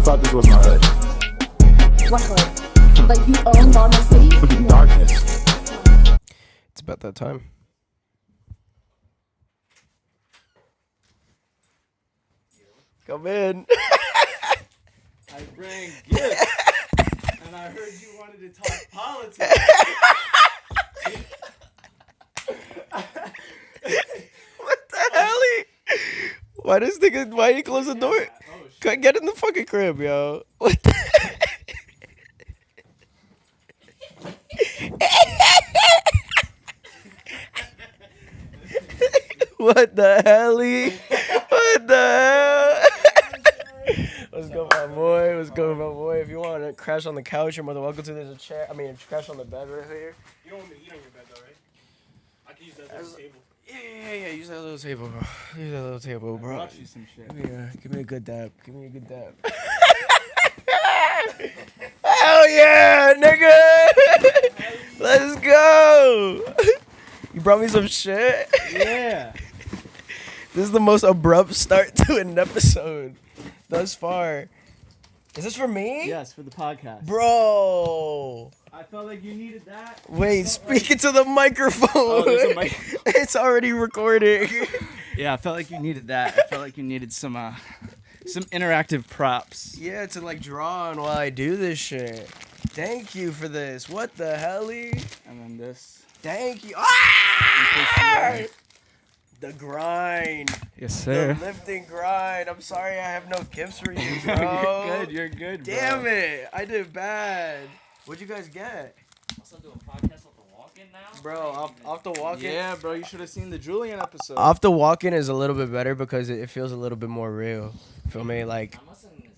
I thought this was my hood. What hood? Like you own Baltimore City? Darkness. It's about that time. Come in. I bring gifts, and I heard you wanted to talk politics. What the hell? Why you close the door? Get in the fucking crib, yo. What the What the hell? What the hell? What's going on, my boy? What's going on, my boy? If you want to crash on the couch, you're more than welcome to. There's a chair. Crash on the bed right here. You don't want me to eat on your bed, though, right? I can use that as a table. Yeah. Use that little table, bro. Use that little table, bro. I brought you some shit. Give me a good dab. Hell yeah, nigga! Let's go! You brought me some shit? Yeah. This is the most abrupt start to an episode thus far. Is this for me? Yes, for the podcast. Bro! I felt like you needed that. Wait, speak into the microphone. Oh, there's a mic. It's already recording. Yeah, I felt like you needed that. I felt like you needed some interactive props. Yeah, to like draw on while I do this shit. Thank you for this. What the hell? And then this. Thank you. Ah! The grind. Yes, The lifting grind. I'm sorry I have no gifts for you, bro. You're good, bro. Damn it. I did bad. What'd you guys get? Also do a podcast off the walk-in now? Bro, off the walk-in. Yeah, bro, you should have seen the Julian episode. Off the walk-in is a little bit better because it feels a little bit more real. Feel me? Like, I must have been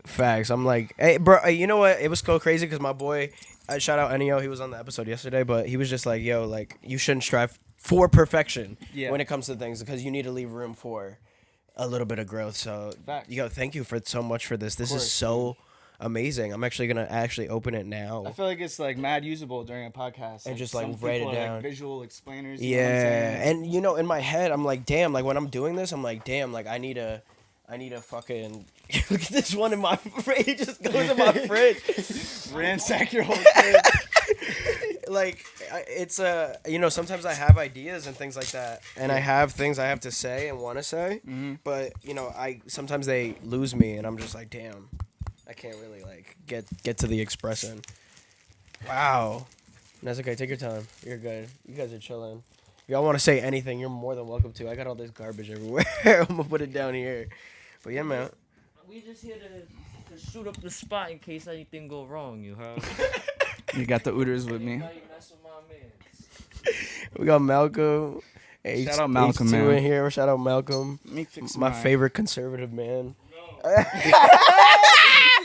facts. I'm like, hey, bro, you know what? It was so crazy because my boy, shout out Ennio, he was on the episode yesterday, but he was just like, yo, like, you shouldn't strive for perfection when it comes to things because you need to leave room for a little bit of growth. So, Facts. yo, thank you for so much for this. This is so amazing. I'm actually going to open it now. I feel like it's like mad usable during a podcast. And just, some like, write people it are, down. Like, visual explainers. You know what I'm Yeah, saying? and you know, in my head, I'm like, damn, like when I'm doing this, I'm like, damn, like I need a fucking look at this one in my fridge. It just goes in my fridge. Ransack your whole fridge. Like it's you know, sometimes I have ideas and things like that, and I have things I have to say and want to say, but you know, sometimes they lose me, and I'm just like, damn, I can't really like get to the expressing. Wow, that's okay. Take your time. You're good. You guys are chilling. If y'all want to say anything, you're more than welcome to. I got all this garbage everywhere. I'm gonna put it down here. But yeah, man. We just here to shoot up the spot in case anything go wrong, you heard? You got the Ooters with me. Now you mess with my mans. We got Malcolm. Shout out Malcolm, H2 man. in here. Shout out Malcolm. Let me fix My mine. favorite conservative man.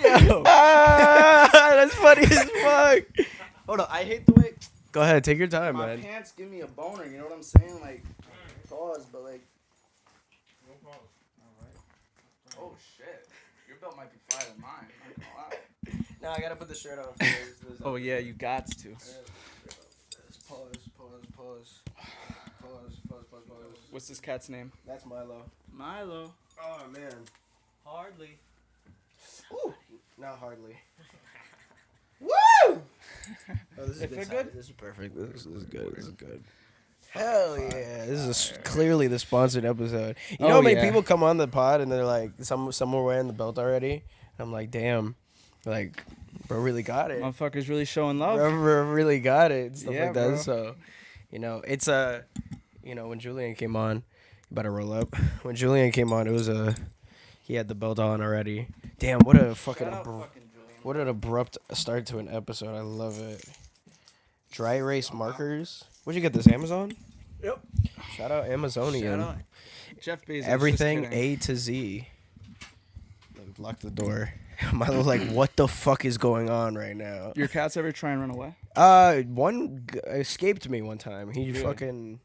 Yo. That's funny as fuck. Hold on, I hate the way. Go ahead, take your time, My man. pants give me a boner, you know what I'm saying? Like, pause, but like. No problem. Alright. Oh shit. Your belt might be fly than mine. I'm not gonna lie. No, I gotta put the shirt on. Oh yeah, you got to. Pause. What's this cat's name? That's Milo. Milo. Oh man. Hardly. Ooh, not hardly. Woo! Oh, this is It good. fit good? This is perfect. This is good. This is good. Hell yeah! This is clearly the sponsored episode. You know how many people come on the pod and they're like, some were wearing the belt already. And I'm like, damn, like, bro, really got it. Motherfuckers really showing love. Bro, really got it. And stuff Yeah, like that. bro. So, you know, it's you know, when Julian came on, you better roll up. When Julian came on, it was he had the belt on already. Damn, what a fucking what an abrupt start to an episode. I love it. Dry erase markers. Where'd you get this? Amazon? Yep. Shout out Amazonian. Shout out Jeff Bezos. Everything Just kidding. A to Z. Lock the door. Milo's like, what the fuck is going on right now? Your cats ever try and run away? One escaped me one time. He Really?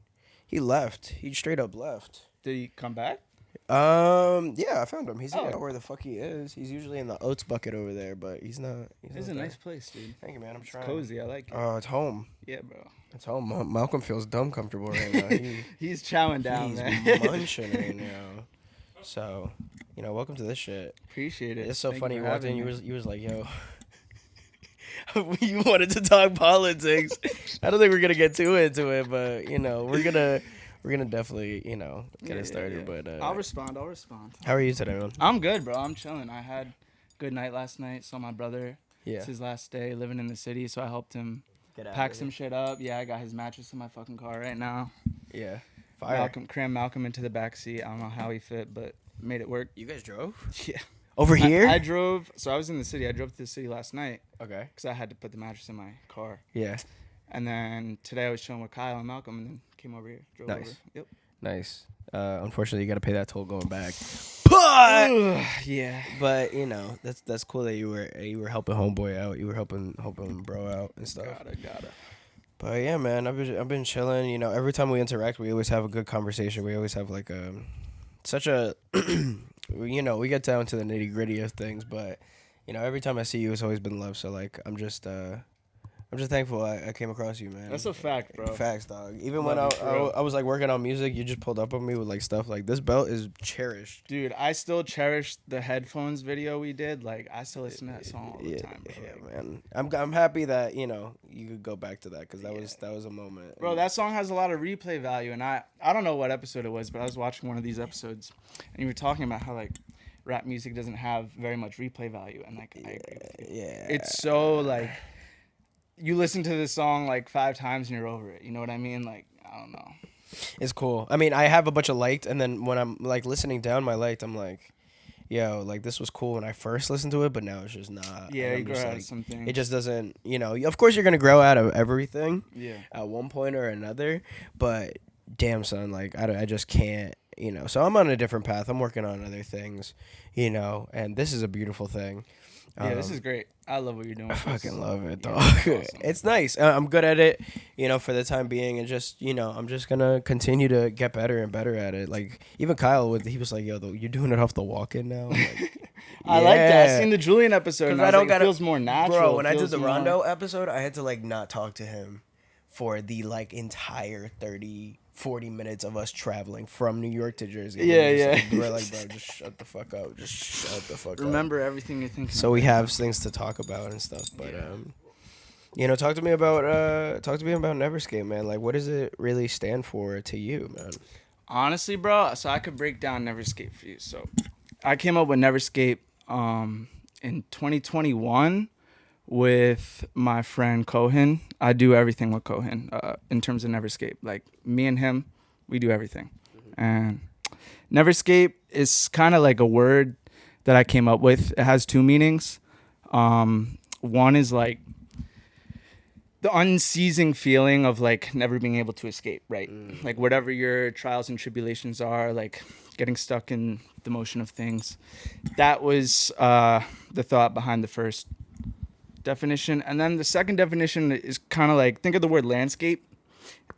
he left. He straight up left. Did he come back? Yeah, I found him. He's I don't know Oh. where the fuck he is. He's usually in the oats bucket over there, but he's not. It's a nice place, dude. Thank you, man. I'm trying. Cozy, I like it. Oh, it's home. Yeah, bro. It's home. Malcolm feels dumb comfortable right now. He's chowing down, He's man. munching right now. So, welcome to this shit. Appreciate it. It's so Thank funny. you You for walked in, having me. you was like, yo. You wanted to talk politics. I don't think we're gonna get too into it, but we're gonna definitely get it started. But I'll respond. how are you today, man? I'm good, bro. I'm chilling. I had a good night last night. Saw my brother. Yeah. It's his last day living in the city, so I helped him Get out pack of some shit up. Yeah, I got his mattress in my fucking car right now. here. Yeah. Fire. Crammed Malcolm into the back seat. I don't know how he fit, but made it work. You guys drove Yeah. over here? I drove. So I was in the city. I drove to the city last night Okay. because I had to put the mattress in my car. Yeah. And then today I was chilling with Kyle and Malcolm, and then came over here. Drove Nice. over. Yep. Nice. Unfortunately, you got to pay that toll going back. But Yeah. but that's cool that you were helping homeboy out. You were helping bro out and stuff. Gotta. But yeah, man, I've been chilling. Every time we interact, we always have a good conversation. We always have like such a we get down to the nitty gritty of things. But every time I see you, it's always been love. So like I'm just thankful I came across you, man. That's a fact, bro. Facts, dog. Even when Love you, bro. I was like working on music, you just pulled up on me with like stuff like this belt is cherished. Dude, I still cherish the headphones video we did. Like, I still listen to that song all the time, bro. Yeah, man. I'm happy that you could go back to that because that was a moment. Bro, that song has a lot of replay value, and I don't know what episode it was, but I was watching one of these episodes, and you were talking about how like rap music doesn't have very much replay value, and like I agree with you. Yeah. It's so like you listen to this song like 5 times and you're over it. You know what I mean? Like, I don't know. It's cool. I mean, I have a bunch of liked, and then when I'm like listening down my liked, I'm like, yo, like this was cool when I first listened to it, but now it's just not. Yeah, And you I'm just grow out like, of something. It just doesn't, of course you're gonna grow out of everything Yeah. at one point or another, but damn son, like I just can't, So I'm on a different path. I'm working on other things, and this is a beautiful thing. Yeah, this is great. I love what you're doing. I fucking love it, Yeah, dog. it's awesome. It's nice. I'm good at it, for the time being, and just, I'm just gonna continue to get better and better at it. Like even Kyle, he was like, "Yo, you're doing it off the walk-in now." I'm like, I like that. I yeah. seen the Julian episode, and I was like, it feels more natural. Bro, when I did feels the more- Rondo episode, I had to like not talk to him for the like entire 30-40 minutes of us traveling from New York to Jersey. And Yeah, we yeah. just, like, we're like, bro, just shut the fuck up. Just shut the fuck up. Remember everything you're thinking. So we have things to talk about and stuff, but talk to me about Neverscape, man. Like, what does it really stand for to you, man? Honestly, bro, so I could break down Neverscape for you. So I came up with Neverscape in 2021 with my friend Cohen. I do everything with Cohen in terms of Neverscape. Like me and him, we do everything. And Neverscape is kind of like a word that I came up with. It has 2 meanings. One is like the unceasing feeling of like never being able to escape, right? Like whatever your trials and tribulations are, like getting stuck in the motion of things. That was the thought behind the first definition. And then the second definition is kind of like, think of the word landscape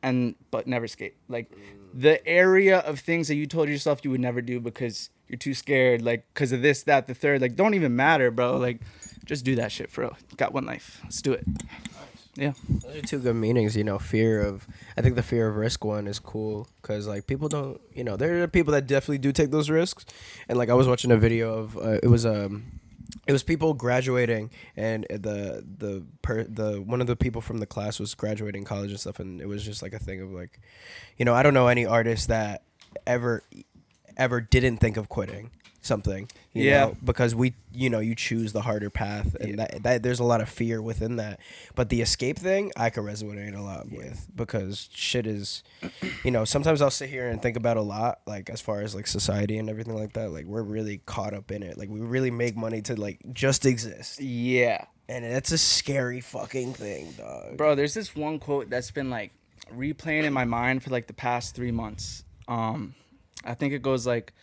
but neverscape. Like the area of things that you told yourself you would never do because you're too scared, like because of this, that, the third, like don't even matter, bro. Like just do that shit, bro. Got one life. Let's do it. Yeah. Those are 2 good meanings, I think the fear of risk one is cool because like people don't, there are people that definitely do take those risks. And like I was watching a video of, it was people graduating and the one of the people from the class was graduating college and stuff. And it was just like a thing of like, I don't know any artist that ever didn't think of quitting something, you know, because you choose the harder path and that there's a lot of fear within that, but the escape thing I could resonate a lot with because shit is, sometimes I'll sit here and think about a lot, like as far as like society and everything like that, like we're really caught up in it, like we really make money to like just exist, Yeah. and that's a scary fucking thing, dog. Bro, there's this one quote that's been like replaying in my mind for like the past 3 months. I think it goes like,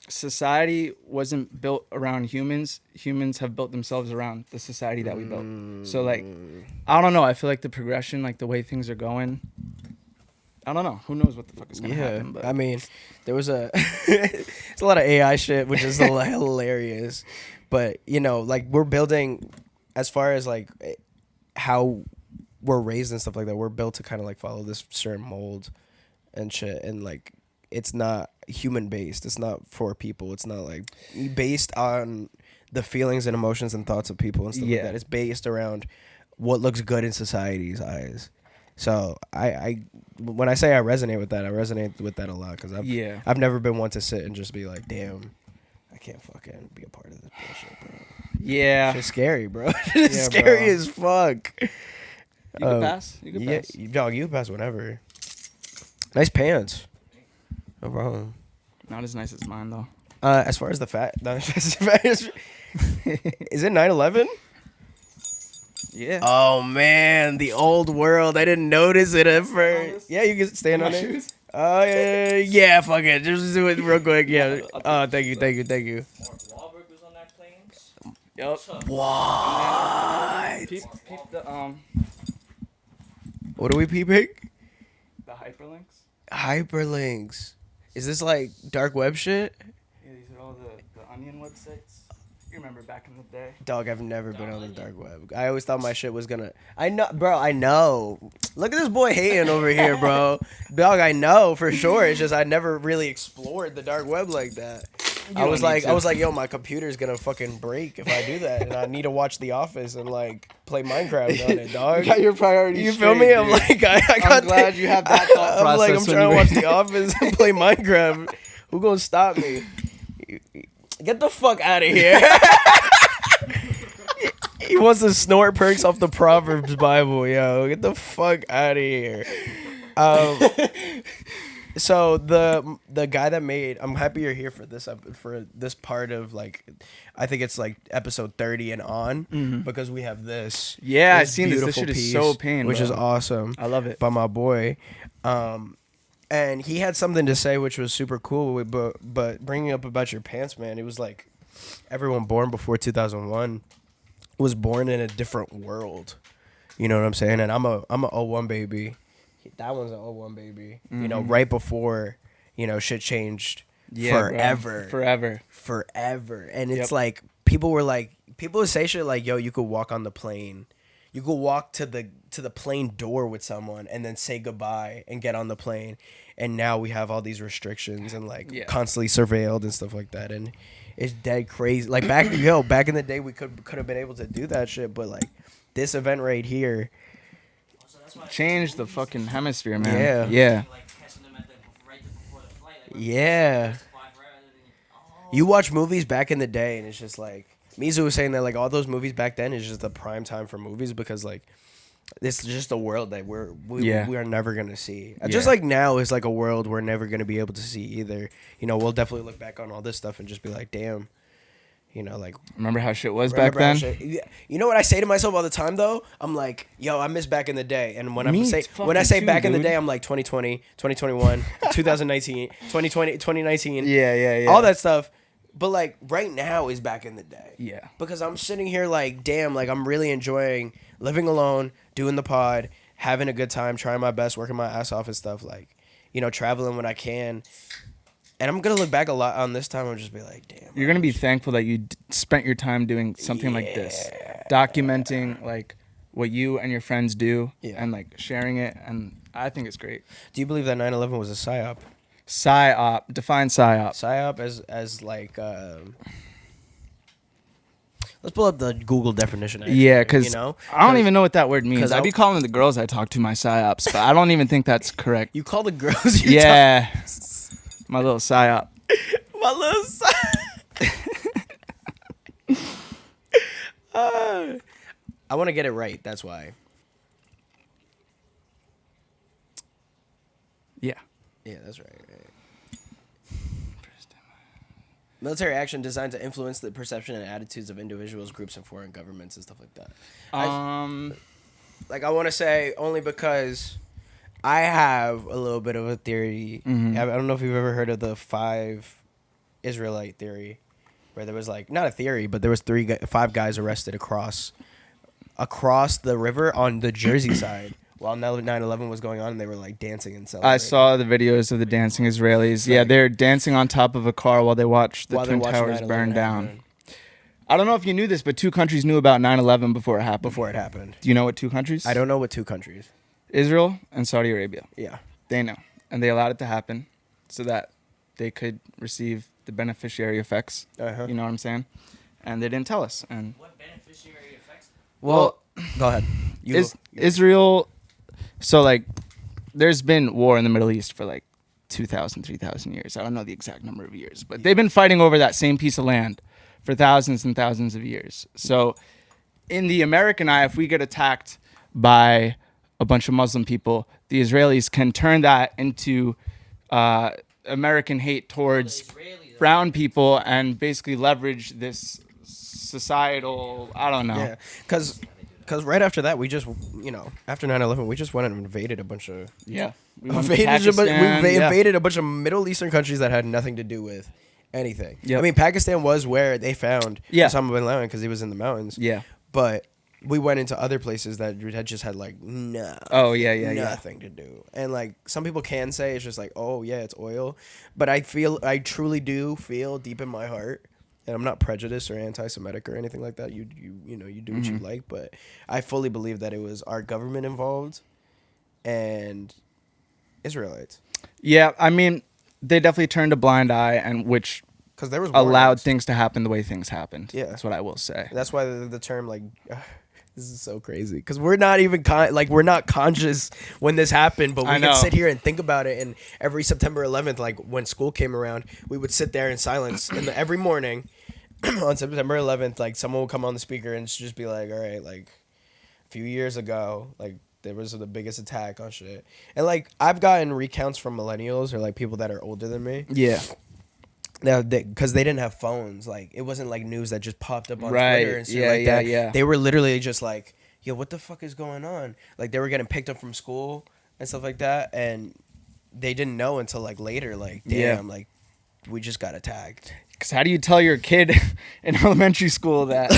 society wasn't built around humans. Humans have built themselves around the society that we built. So like, I don't know. I feel like the progression, like the way things are going, I don't know. Who knows what the fuck is gonna happen? But I mean, there was it's a lot of AI shit, which is hilarious. But like we're building, as far as like how we're raised and stuff like that, we're built to kind of like follow this certain mold and shit, and like it's not human based. It's not for people. It's not like based on the feelings and emotions and thoughts of people and stuff like that. It's based around what looks good in society's eyes. So I when I say I resonate with that a lot because I've never been one to sit and just be like, damn, I can't fucking be a part of this bullshit, bro. Yeah. It's scary, bro. It's scary as fuck. You can pass. You can pass. Dog, you can pass whenever. Nice pants. No problem. Not as nice as mine though. As far as the fat, is it 9/11? Yeah. Oh man, the old world. I didn't notice it at first. Yeah, you can stand on it. Shoes? Oh yeah, fuck it. Just do it real quick. Yeah. Oh, thank you. Mark Wahlberg was on that plane. Yup. What? Peep the What are we peeping? the hyperlinks. Hyperlinks. Is this like dark web shit? Yeah, these are all the onion websites. You remember back in the day? Dog, I've never been on the dark web. I always thought my shit was gonna. I know, bro. I know. Look at this boy hating over here, bro. Dog, I know for sure. It's just I never really explored the dark web like that. I was like, yo, my computer's gonna fucking break if I do that, and I need to watch The Office and like play Minecraft on it, dog. You got your priorities. You feel straight, me? I'm dude. like, I got. I'm glad you have that thought I'm like, I'm process when trying to you watch were- The Office and play Minecraft. Who gonna stop me? Get the fuck out of here. He wants to snort perks off the Proverbs Bible, yo. Get the fuck out of here. So the guy that made, I'm happy you're here for this part of like, I think it's like episode 30 and on because we have this. Yeah, I've seen this. This beautiful shit is piece, so pain, which bro. is awesome. I love it. By my boy. And he had something to say which was super cool, but bringing up about your pants, man, it was like everyone born before 2001 was born in a different world. You know what I'm saying? And I'm a 01 baby. That one's an 01 baby. You know, right before, you know, shit changed forever. Bro. Forever. And it's like people would say shit like, yo, you could walk on the plane. You could walk to the plane door with someone and then say goodbye and get on the plane. And now we have all these restrictions and like constantly surveilled and stuff like that. And it's dead crazy. Like back in the day we could have been able to do that shit, but like this event right here Changed the fucking hemisphere, man. Yeah. Yeah. Yeah. You watch movies back in the day and it's just like Mizu was saying that like all those movies back then is just the prime time for movies because like it's just a world that we are never gonna see. Just like now is like a world we're never gonna be able to see either. You know, we'll definitely look back on all this stuff and just be like, damn. You know, like remember how shit was back then? You know what I say to myself all the time though? I'm like, yo, I miss back in the day. And when I say too, back in the dude. day, I'm like 2020, 2021, 2019, 2020, 2019. Yeah. All that stuff. But like right now is back in the day. Yeah. Because I'm sitting here like, damn, like I'm really enjoying living alone, doing the pod, having a good time, trying my best, working my ass off and stuff, like, you know, traveling when I can. And I'm going to look back a lot on this time and just be like, damn. You're going to be thankful that you spent your time doing something like this. Documenting, like, what you and your friends do and, like, sharing it. And I think it's great. Do you believe that 9/11 was a psyop? Psyop. Define psyop. Psyop as like... let's pull up the Google definition. Actually, Yeah, because you know? I don't even know what that word means. 'cause I'd be calling the girls I talk to my psyops, but I don't even think that's correct. You call the girls Yeah. My little psyop. My little I want to get it right. That's why. Yeah. Yeah, that's right. Military action designed to influence the perception and attitudes of individuals, groups, and foreign governments and stuff like that. I want to say only because I have a little bit of a theory. Mm-hmm. I don't know if you've ever heard of the 5 Israelite theory, where there was like not a theory, but there was 5 guys arrested across the river on the Jersey side while 9/11 was going on, and they were like dancing and celebrating. I saw the videos of the dancing Israelis. Yeah, they're dancing on top of a car while they watch the Twin Towers burn down. I don't know if you knew this, but 2 countries knew about 9/11 before it happened. Do you know what 2 countries? I don't know what 2 countries. Israel and Saudi Arabia. Yeah. They know. And they allowed it to happen. so that they could receive the beneficiary effects. Uh-huh. You know what I'm saying? And they didn't tell us. And What beneficiary effects? Well, go ahead. Israel, so like there's been war in the Middle East for like 2,000, 3,000 years. I don't know the exact number of years, but they've been fighting over that same piece of land for thousands and thousands of years. So in the American eye, if we get attacked by a bunch of Muslim people, the Israelis can turn that into American hate towards brown people and basically leverage this societal, I don't know. Yeah, because right after that, we just, after 9/11, we just went and invaded a bunch of Yeah. We invaded a bunch of Middle Eastern countries that had nothing to do with anything. Yep. I mean, Pakistan was where they found Yeah. Osama bin Laden because he was in the mountains. Yeah. But we went into other places that had just had like nothing to do. And like some people can say it's just like, oh yeah, it's oil, but I truly do feel deep in my heart, and I'm not prejudiced or anti-Semitic or anything like that. You do what you like, but I fully believe that it was our government involved and Israelites. Yeah, I mean, they definitely turned a blind eye, and which Because there was allowed warnings. things to happen the way things happened. Yeah. That's what I will say. That's why the term like this is so crazy because we're not even we're not conscious when this happened, but we I know. can sit here and think about it. And every September 11th, like when school came around, we would sit there in silence. And every morning on September 11th, like someone would come on the speaker and just be like, "All right, like a few years ago, like there was the biggest attack on shit." And like I've gotten recounts from millennials or like people that are older than me. Yeah. Now, because they didn't have phones, like it wasn't like news that just popped up on Right. Twitter and shit Yeah, like yeah, that. yeah. They were literally just like, "Yo, what the fuck is going on?" Like they were getting picked up from school and stuff like that, and they didn't know until like later. Like, damn, like we just got attacked. Because how do you tell your kid in elementary school that?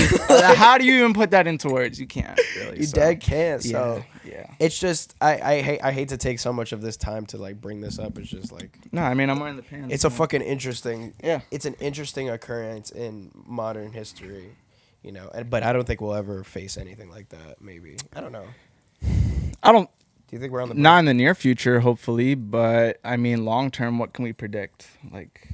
How do you even put that into words? You can't. Really, You so. dead can't. So Yeah. it's just I hate to take so much of this time to like bring this up. It's just like No, I mean I'm wearing the pants. it's a fucking interesting. Yeah. It's an interesting occurrence in modern history. But I don't think we'll ever face anything like that. Maybe I don't know. I don't. Do you think we're on the Not in the near future, hopefully, but I mean long term, what can we predict? Like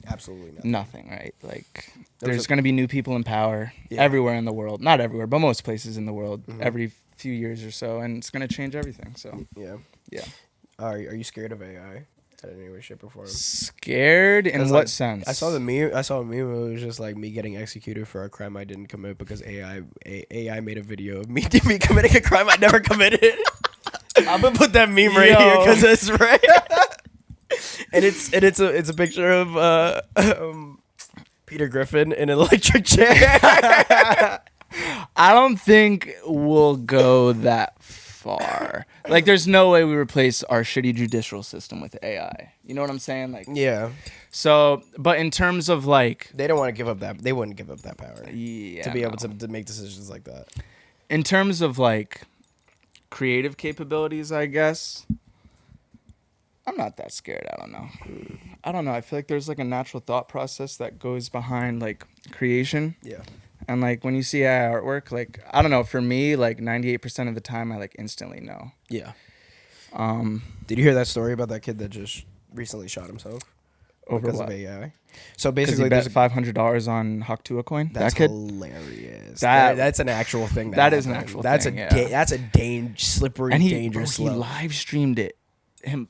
Absolutely not. nothing, right? Like There's there's a- going to be new people in power Yeah. everywhere in the world. Not everywhere, but most places in the world Mhm. every few years or so, and it's going to change everything. So Yeah. yeah. Are you scared of AI in any way, shape, or form? Scared in 'Cause, what like, sense? I saw a meme. It was just like me getting executed for a crime I didn't commit because AI made a video of me committing a crime I never committed. I'm gonna put that meme right here because it's right. and it's a picture of Peter Griffin in an electric chair. I don't think we'll go that far. Like, there's no way we replace our shitty judicial system with AI. You know what I'm saying? Like, Yeah, so, but in terms of like, they don't want to give up that. They wouldn't give up that power yeah, to be able no. to make decisions like that. In terms of like creative capabilities, I guess I'm not that scared. I don't know. I feel like there's like a natural thought process that goes behind like creation. Yeah. And like when you see AI artwork, like I don't know, for me, like 98% of the time I like instantly know. Yeah. Did you hear that story about that kid that just recently shot himself Over because what? of AI? So Because he basically, bet there's $500 on Haktua coin. that's That kid. hilarious. That- That's an actual thing. that is an happened. actual That's thing, a yeah. that's a slippery, And he dangerous he slope. live streamed it. Him.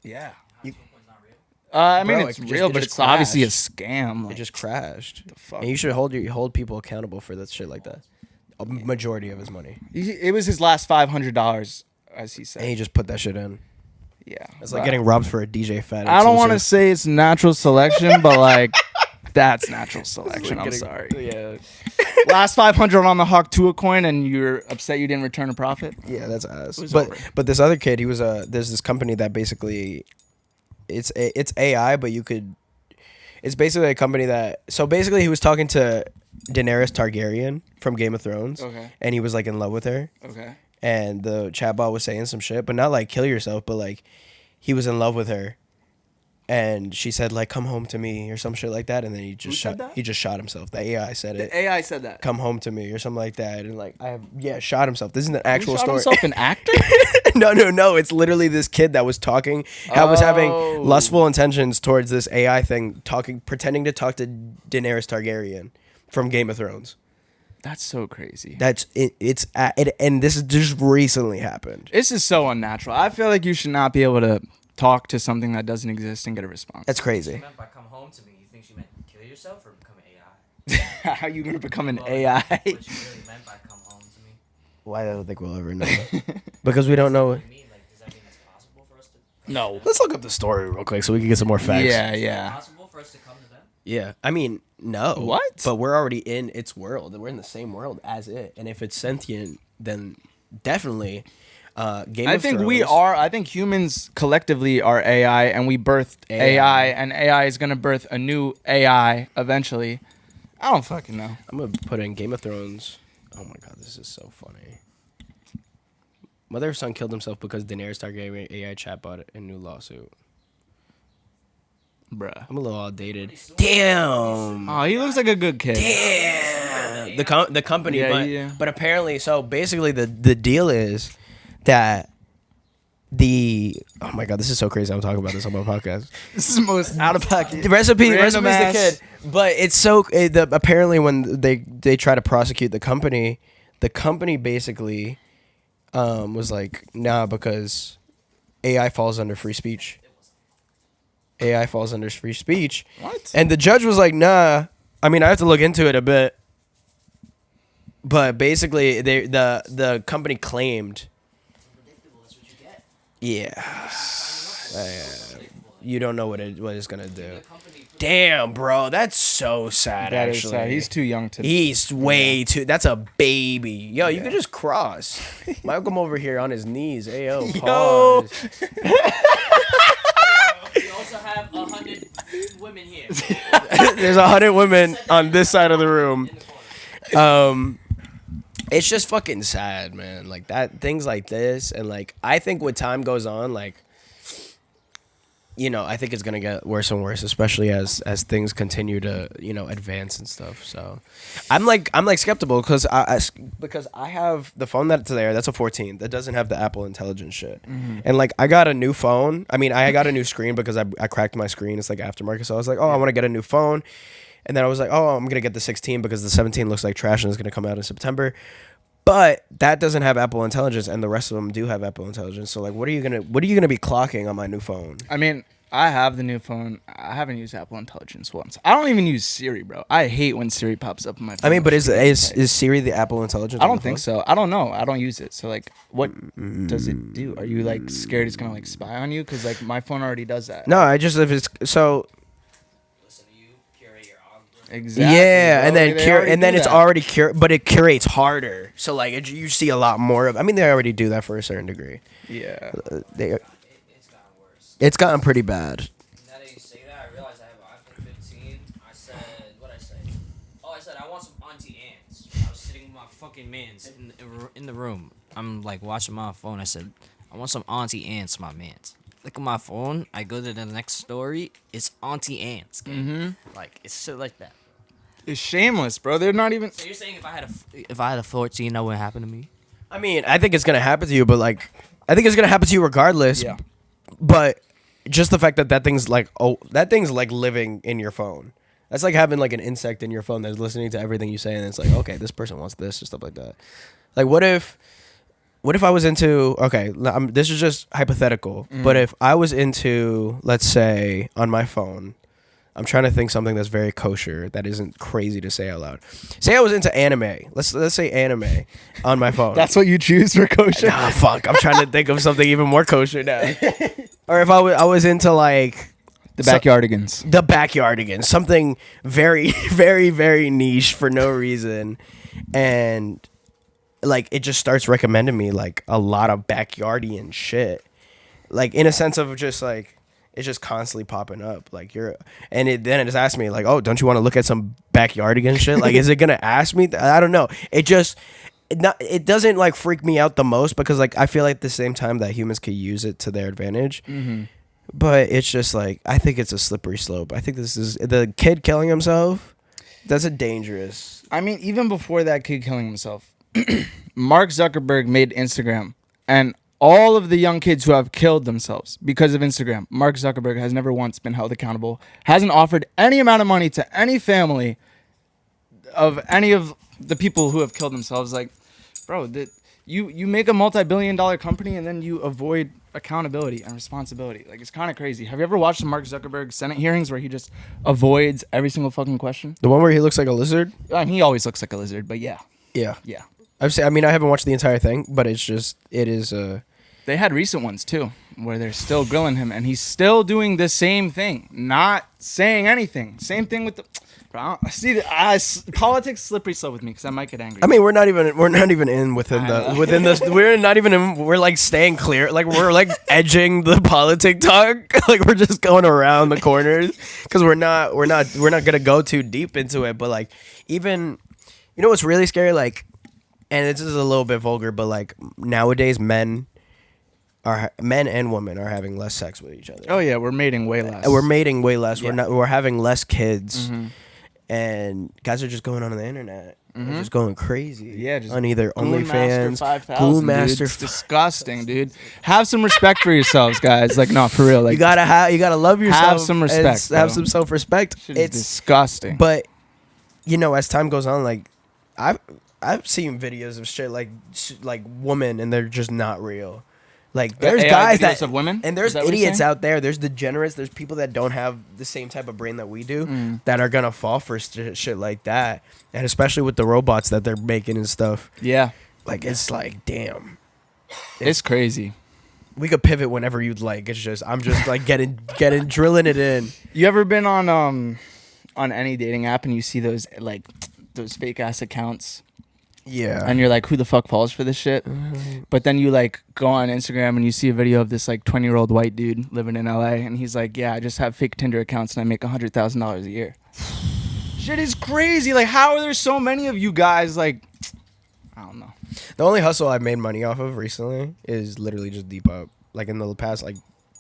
Yeah. I mean, Bro, it's it just- real, it but just it's obviously a crashed. scam. It Like, just crashed. fuck? And you should hold people accountable for that shit like that. A majority of his money, it was his last $500, as he and said. he just put that shit in. Yeah. It's like but getting robbed for a DJ Fat. I don't want to exclusive. say it's natural selection, but like that's natural selection. I'm Getting- sorry. Yeah, Last 500 on the Haktua coin, and you're upset you didn't return a profit. yeah, that's ass. was But over. but this other kid, he was there's this company that basically, it's AI, but you could. It's basically a company that. So basically, he was talking to Daenerys Targaryen from Game of Thrones, Okay. and he was like in love with her. Okay. And the chatbot was saying some shit, but not like kill yourself, but like he was in love with her. and she said like come home to me or some shit like that, and then he just Who said that? he just shot himself. The AI said it. The AI said that. Come home to me or something like that, and like shot himself. This isn't an actual Who shot story. himself, an actor? No, it's literally this kid that was talking, was having Oh. lustful intentions towards this AI thing, pretending to talk to Daenerys Targaryen from Game of Thrones. That's so crazy. That's it. And this just recently happened. This is so unnatural. I feel like you should not be able to talk to something that doesn't exist and get a response. That's She crazy. meant by come home to me. You think she meant kill yourself or become an AI? How you gonna become an Well, AI? What she really meant by come home to me? Why I don't think we'll ever know. Because we don't know. What do you mean? Like, does that mean it's possible for us to? No. Let's look up the story real quick so we can get some more facts. Yeah, Is it yeah. possible for us to come to them? Yeah. I mean, no. What? But we're already in its world. We're in the same world as it. And if it's sentient, then definitely. Game I of think we Thrones- are. I think humans collectively are AI, and we birthed AI, and AI is gonna birth a new AI eventually. I don't fucking know. I'm gonna put in Game of Thrones. Oh my god, this is so funny. Mother of son killed himself because Daenerys Targaryen AI chatbot in new lawsuit. Bruh. I'm a little outdated. Damn. Oh, he looks like a good kid. Damn. The company, Yeah, but apparently, so basically the deal is that oh my god, this is so crazy. I'm talking about this on my podcast. This is the most out of pocket. The recipe's Random the ass. kid, but it's so apparently when they try to prosecute the company basically was like nah, because AI falls under free speech. AI falls under free speech. What? And the judge was like, nah. I mean, I have to look into it a bit. But basically, the company claimed. Predictable. That's what you get. Yeah. You don't know what it's gonna do. Damn, bro, that's so sad. That is actually, sad. He's too young to. He's way too. That's a baby. Yo, you could just cross. Malcolm over here on his knees. Ayo, Yo. pause. We also have 100 women here. There's 100 women on this side of the room. In the corner. It's just fucking sad, man. Like that, things like this, and like I think with time goes on, like I think it's gonna get worse and worse, especially as things continue to advance and stuff. So I'm like skeptical because I have the phone that's there. That's a 14 that doesn't have the Apple Intelligence shit, and like I got a new phone. I mean, I got a new screen because I cracked my screen. It's like aftermarket, so I was like, oh, I want to get a new phone. And then I was like, oh, I'm going to get the 16 because the 17 looks like trash and it's going to come out in September. But that doesn't have Apple Intelligence and the rest of them do have Apple Intelligence. So like what are you going to be clocking on my new phone? I mean, I have the new phone. I haven't used Apple Intelligence once. I don't even use Siri, bro. I hate when Siri pops up on my phone. I mean, but is Siri the Apple Intelligence? I on don't the think phone? so. I don't know. I don't use it. So like, what does it do? Are you like scared it's gonna like spy on you? Because like my phone already does that. No, I just if it's so Listen to you, curate your algorithm. Exactly. yeah, bro. and then They already and then do it's that. already but it curates harder. So like you see a lot more of. I mean, they already do that for a certain degree. Yeah. It's gotten worse. It's gotten pretty bad. Now that you say that, I realize I have an iPhone 15. I said, what'd I say? Oh, I said I want some Auntie Anne's. I was sitting with my fucking mans in the room. I'm like watching my phone. I said, I want some Auntie Anne's, my mans. Look at my phone. I go to the next story. It's Auntie Anne's. Like it's shit like that. It's shameless, bro. They're not even. So you're saying if I had a 14, that wouldn't happen to me? I mean, I think it's gonna happen to you, but like, I think it's gonna happen to you regardless. Yeah. But just the fact that thing's like living in your phone. That's like having like an insect in your phone that's listening to everything you say, and it's like, okay, this person wants this or stuff like that. Like, what if I was into this is just hypothetical, but if I was into, let's say, on my phone. I'm trying to think something that's very kosher that isn't crazy to say out loud. Say I was into anime. Let's say anime on my phone. That's what you choose for kosher. Ah, fuck. I'm trying to think of something even more kosher now. Or if I was into like The backyardigans. the backyardigans, something very, very, very niche for no reason, and like it just starts recommending me like a lot of backyardian shit, like in a sense of just like. It's just constantly popping up. Like then it just asks me like, oh, don't you want to look at some backyardigan shit? Like, is it gonna ask me? I don't know. It doesn't like freak me out the most because like I feel like at the same time that humans could use it to their advantage. But it's just like, I think it's a slippery slope. I think this is the kid killing himself. That's a dangerous. I mean, even before that kid killing himself, Mark Zuckerberg made Instagram, and all of the young kids who have killed themselves because of Instagram, Mark Zuckerberg has never once been held accountable, hasn't offered any amount of money to any family of any of the people who have killed themselves. Like, bro, you make a multi-billion-dollar company and then you avoid accountability and responsibility. Like, it's kind of crazy. Have you ever watched the Mark Zuckerberg Senate hearings where he just avoids every single fucking question? The one where he looks like a lizard? I mean, he always looks like a lizard, but yeah. Yeah. Yeah. I mean, I haven't watched the entire thing, but it is They had recent ones too, where they're still grilling him, and he's still doing the same thing, not saying anything. Same thing with the. Bro, politics slippery slope with me because I might get angry. I mean, we're not even in within this. We're not even in. We're like staying clear. Like we're like edging the politic talk. Like we're just going around the corners because we're not gonna go too deep into it. But like even, you know what's really scary? Like, and this is a little bit vulgar, but like nowadays men and women are having less sex with each other. Oh yeah, we're mating way less. We're mating way less. Yeah. We're having less kids. Mm-hmm. And guys are just going on the internet. They're just going crazy. Yeah, just on either OnlyFans, Pool Master. It's disgusting, dude. Have some respect for yourselves, guys. Like, no, for real. Like, you gotta love yourself. Have some respect. Have some self-respect. It's disgusting. But you know, as time goes on, like I've seen videos of shit like women, and they're just not real. Like there's guys that of women, and there's idiots out there. There's degenerates. There's people that don't have the same type of brain that we do that are gonna fall for shit like that. And especially with the robots that they're making and stuff. Yeah, like it's like damn, it's crazy. We could pivot whenever you'd like. It's just I'm just like getting drilling it in. You ever been on any dating app and you see those fake ass accounts? Yeah. And you're like, who the fuck falls for this shit? But then you like go on Instagram and you see a video of this like 20-year-old white dude living in LA, and he's like, yeah, I just have fake Tinder accounts and I make $100,000 a year. Shit is crazy. Like, how are there so many of you guys? Like, I don't know. The only hustle I've made money off of recently is literally just Depop. Like in the past, like,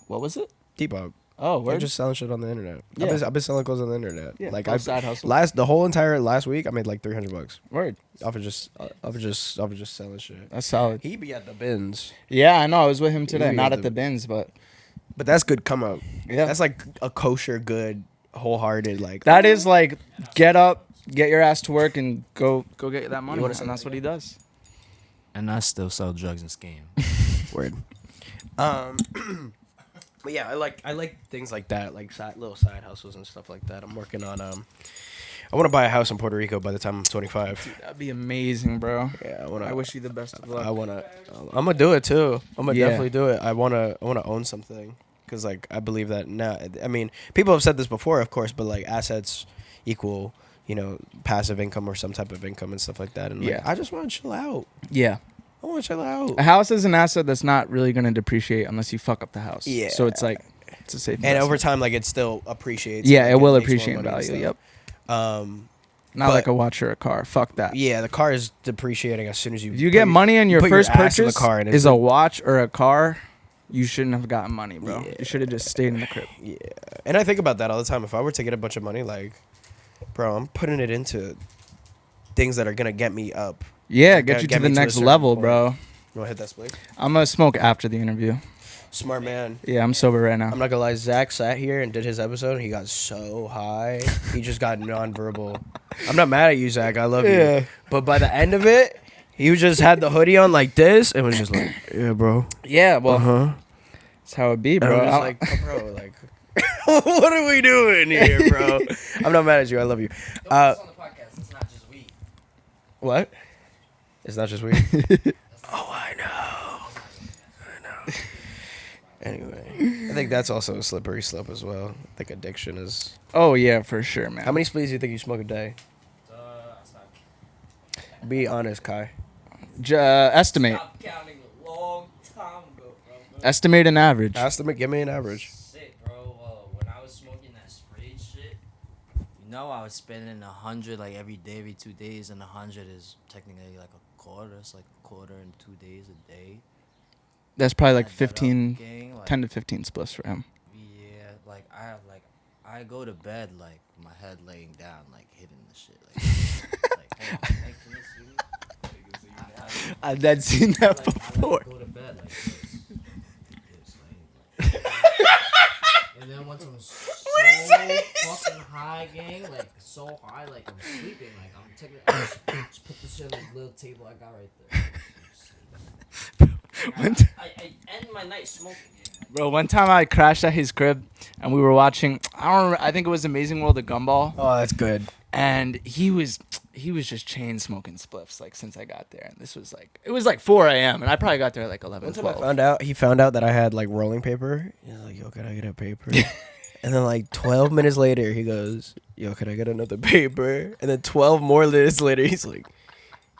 what was it? Depop. Oh, We're where? just selling shit on the internet. Yeah. I've been selling clothes on the internet. Yeah, like side hustle. the whole entire last week, I made like $300 Word. off of just selling shit. That's solid. He be at the bins, Yeah, I know. I was with him today. be Not at at the- the bins, but that's good come up. yeah. That's like a kosher, good, wholehearted like. That is like, get up, get your ass to work, and go get that money. wanna And say that's what he does. And I still sell drugs and scam. Word. But yeah, I like things like that, like little side hustles and stuff like that. I'm working on I want to buy a house in Puerto Rico by the time I'm 25. That'd be amazing, bro. Yeah, I wish you the best of luck. I'm gonna do it too. I'm gonna Yeah. definitely do it. I wanna own something because like I believe that now. I mean, people have said this before, of course, but like assets equal, you know, passive income or some type of income and stuff like that. And like, Yeah. I just want to chill out. Yeah. I want to chill out. A house is an asset that's not really going to depreciate unless you fuck up the house. Yeah. So it's like, it's a safe And investment. over time, like it still appreciates. Yeah, like, it will makes more appreciate in money and value. Yep. stuff. Not but- like a watch or a car. Fuck that. Yeah, the car is depreciating as soon as you. If you get money and your put first ass in purchase the car and is it's a watch or a car, you shouldn't have gotten money, bro. Yeah. You should have just stayed in the crib. Yeah, and I think about that all the time. If I were to get a bunch of money, like, bro, I'm putting it into things that are gonna get me up. Yeah, Get- get you get to me the to a next certain level, point. bro. You wanna hit that split? I'm going to smoke after the interview. Smart man. Yeah, I'm sober right now. I'm not gonna lie. Zach sat here and did his episode. And he got so high. He just got nonverbal. I'm not mad at you, Zach. I love Yeah. you. But by the end of it, he just had the hoodie on like this and was just like, "Yeah, bro. Yeah, well, Huh?" that's how it be, And bro. I'm just like, "Oh, bro, like, what are we doing here, bro?" I'm not mad at you. I love you. on the podcast. It's not just weed. What? It's not just weed. Oh, I know. Anyway, I think that's also a slippery slope as well. I think addiction is. Oh, yeah, for sure, man. How many spliffs do you think you smoke a day? I stopped. Be honest, Kai. Estimate. Stopped counting a long time ago, bro. Estimate an average. Estimate. Give me an average. Sick, bro. When I was smoking that spray shit, you know I was spending 100 like every day, every 2 days, and 100 is technically like a quarter. It's like a quarter in 2 days a day. That's probably like Add that up, 15, gang, like, 10 to 15 splits for him. Yeah, like I go to bed like my head laying down, like hitting the shit, like hold on, like, can you see me? I've dead seen that I before. like go to bed like this. And then once I'm so fucking high, gang, like so high, like I'm sleeping, like I'm taking, I just put this shit on the little table I got right there. I end my night smoking. Bro, one time I crashed at his crib and we were watching. I don't remember. I think it was Amazing World of Gumball, Oh, that's good. and he was just chain smoking spliffs like since I got there. And this was like it was like 4 a.m. and I probably got there at like 11, One time I 12. he found out that I had like rolling paper. He's like, "Yo, can I get a paper?" And then like 12 minutes later, he goes, "Yo, can I get another paper?" And then 12 more minutes later, he's like,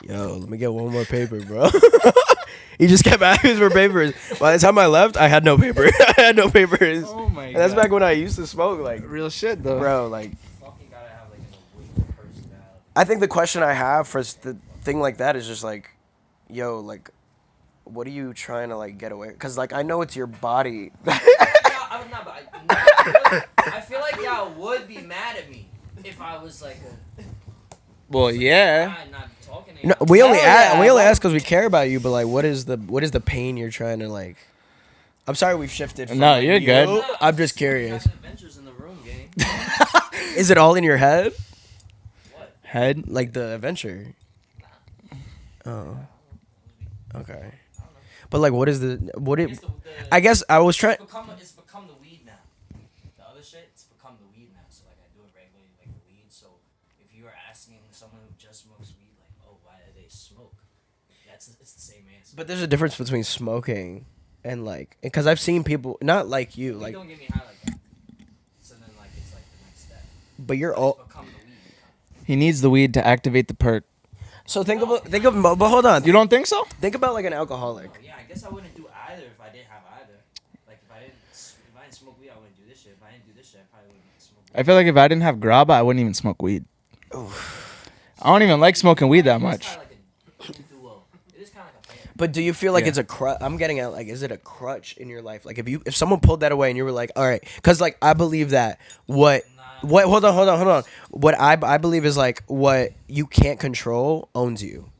"Yo, let me get one more paper, bro." He just kept asking for papers. By the time I left, I had no paper. I had no papers. Oh my And that's God. back when I used to smoke, like, Real shit though. bro, like. Fucking gotta have like an awake personality. I think the question I have for the thing like that is just like, yo, like, what are you trying to like get away? Because like I know it's your body. I feel like y'all would be mad at me if I was like Well, yeah. not talking to No, y'all. we only Hell yeah. ask because we care about you. But like, what is the pain you're trying to like? I'm sorry we've shifted. From, No, like, you're you. good. I'm just We curious. got adventures in the room, gang. Is it all in your head? What? Head. Like the adventure? Oh, okay. But like, what is I guess I was trying. It's become the weed now. The other shit, it's become the weed now. So like I do it regularly, like the weed. So if you are asking someone who just smokes weed, like, oh, why do they smoke? It's the same answer. But there's a difference between smoking and like, because I've seen people not like you, Weed like, don't get me high like that. So then like it's like the next step. but you're It's all. become the weed. He needs the weed to activate the perk. So think of, but hold on. You don't think so? Think about like an alcoholic. Oh, yeah, I guess I wouldn't do either if I didn't have either. Like if I didn't smoke weed, I wouldn't do this shit. If I didn't do this shit, I probably wouldn't smoke weed. I feel like if I didn't have graba, I wouldn't even smoke weed. I don't even like smoking weed that much. It's kinda like a duo. It is kind of like a pair. But do you feel like Yeah. it's a crutch? I'm getting at like, is it a crutch in your life? Like if someone pulled that away and you were like, all right, because like I believe that what hold on. What I believe is like what you can't control owns you.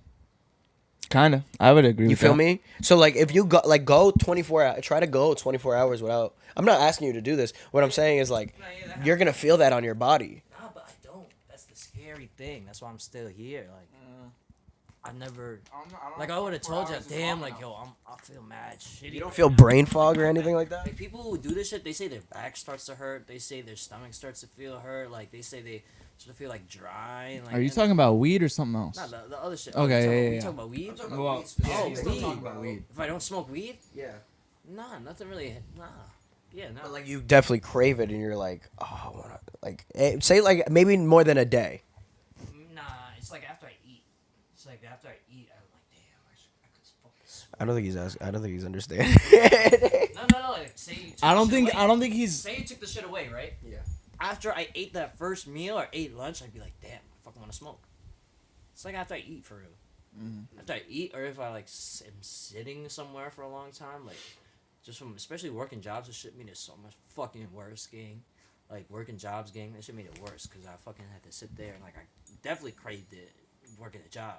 Kinda. I would agree You with feel that. me? So like if you go 24 hours, try to go 24 hours without. I'm not asking you to do this. What I'm saying is like you're gonna feel that on your body. Nah, but I don't. That's the scary thing. That's why I'm still here. Like, I never. Like, I would have told you, damn, like, yo, I feel mad shitty. You don't feel brain fog or anything like that. Like, people who do this shit, they say their back starts to hurt. They say their stomach starts to feel hurt. Like, they say they sort of feel like dry. And, like, Are you and- talking about weed or something else? Nah, the other shit. Okay, We yeah. talking about weed? Well, Oh, he's still weed. talking about weed. If I don't smoke weed? Yeah. Nah, nothing really. Nah. Yeah, no. But like you definitely crave it, and you're like, oh, I wanna like say like maybe more than a day. Nah, it's like after I eat. It's like after I eat, I'm like, damn, I could fucking smoke. I don't think he's asking. I don't think he's understanding. No. Like, say you took I don't the shit think away. I don't think he's. Say you took the shit away, right? Yeah. After I ate that first meal or ate lunch, I'd be like, damn, I fucking want to smoke. It's like after I eat for real. After I eat, or if I like am sitting somewhere for a long time, like just from especially working jobs and shit, made it so much fucking worse, gang. Like working jobs, gang, that shit made it worse because I fucking had to sit there and like I definitely craved it working a job.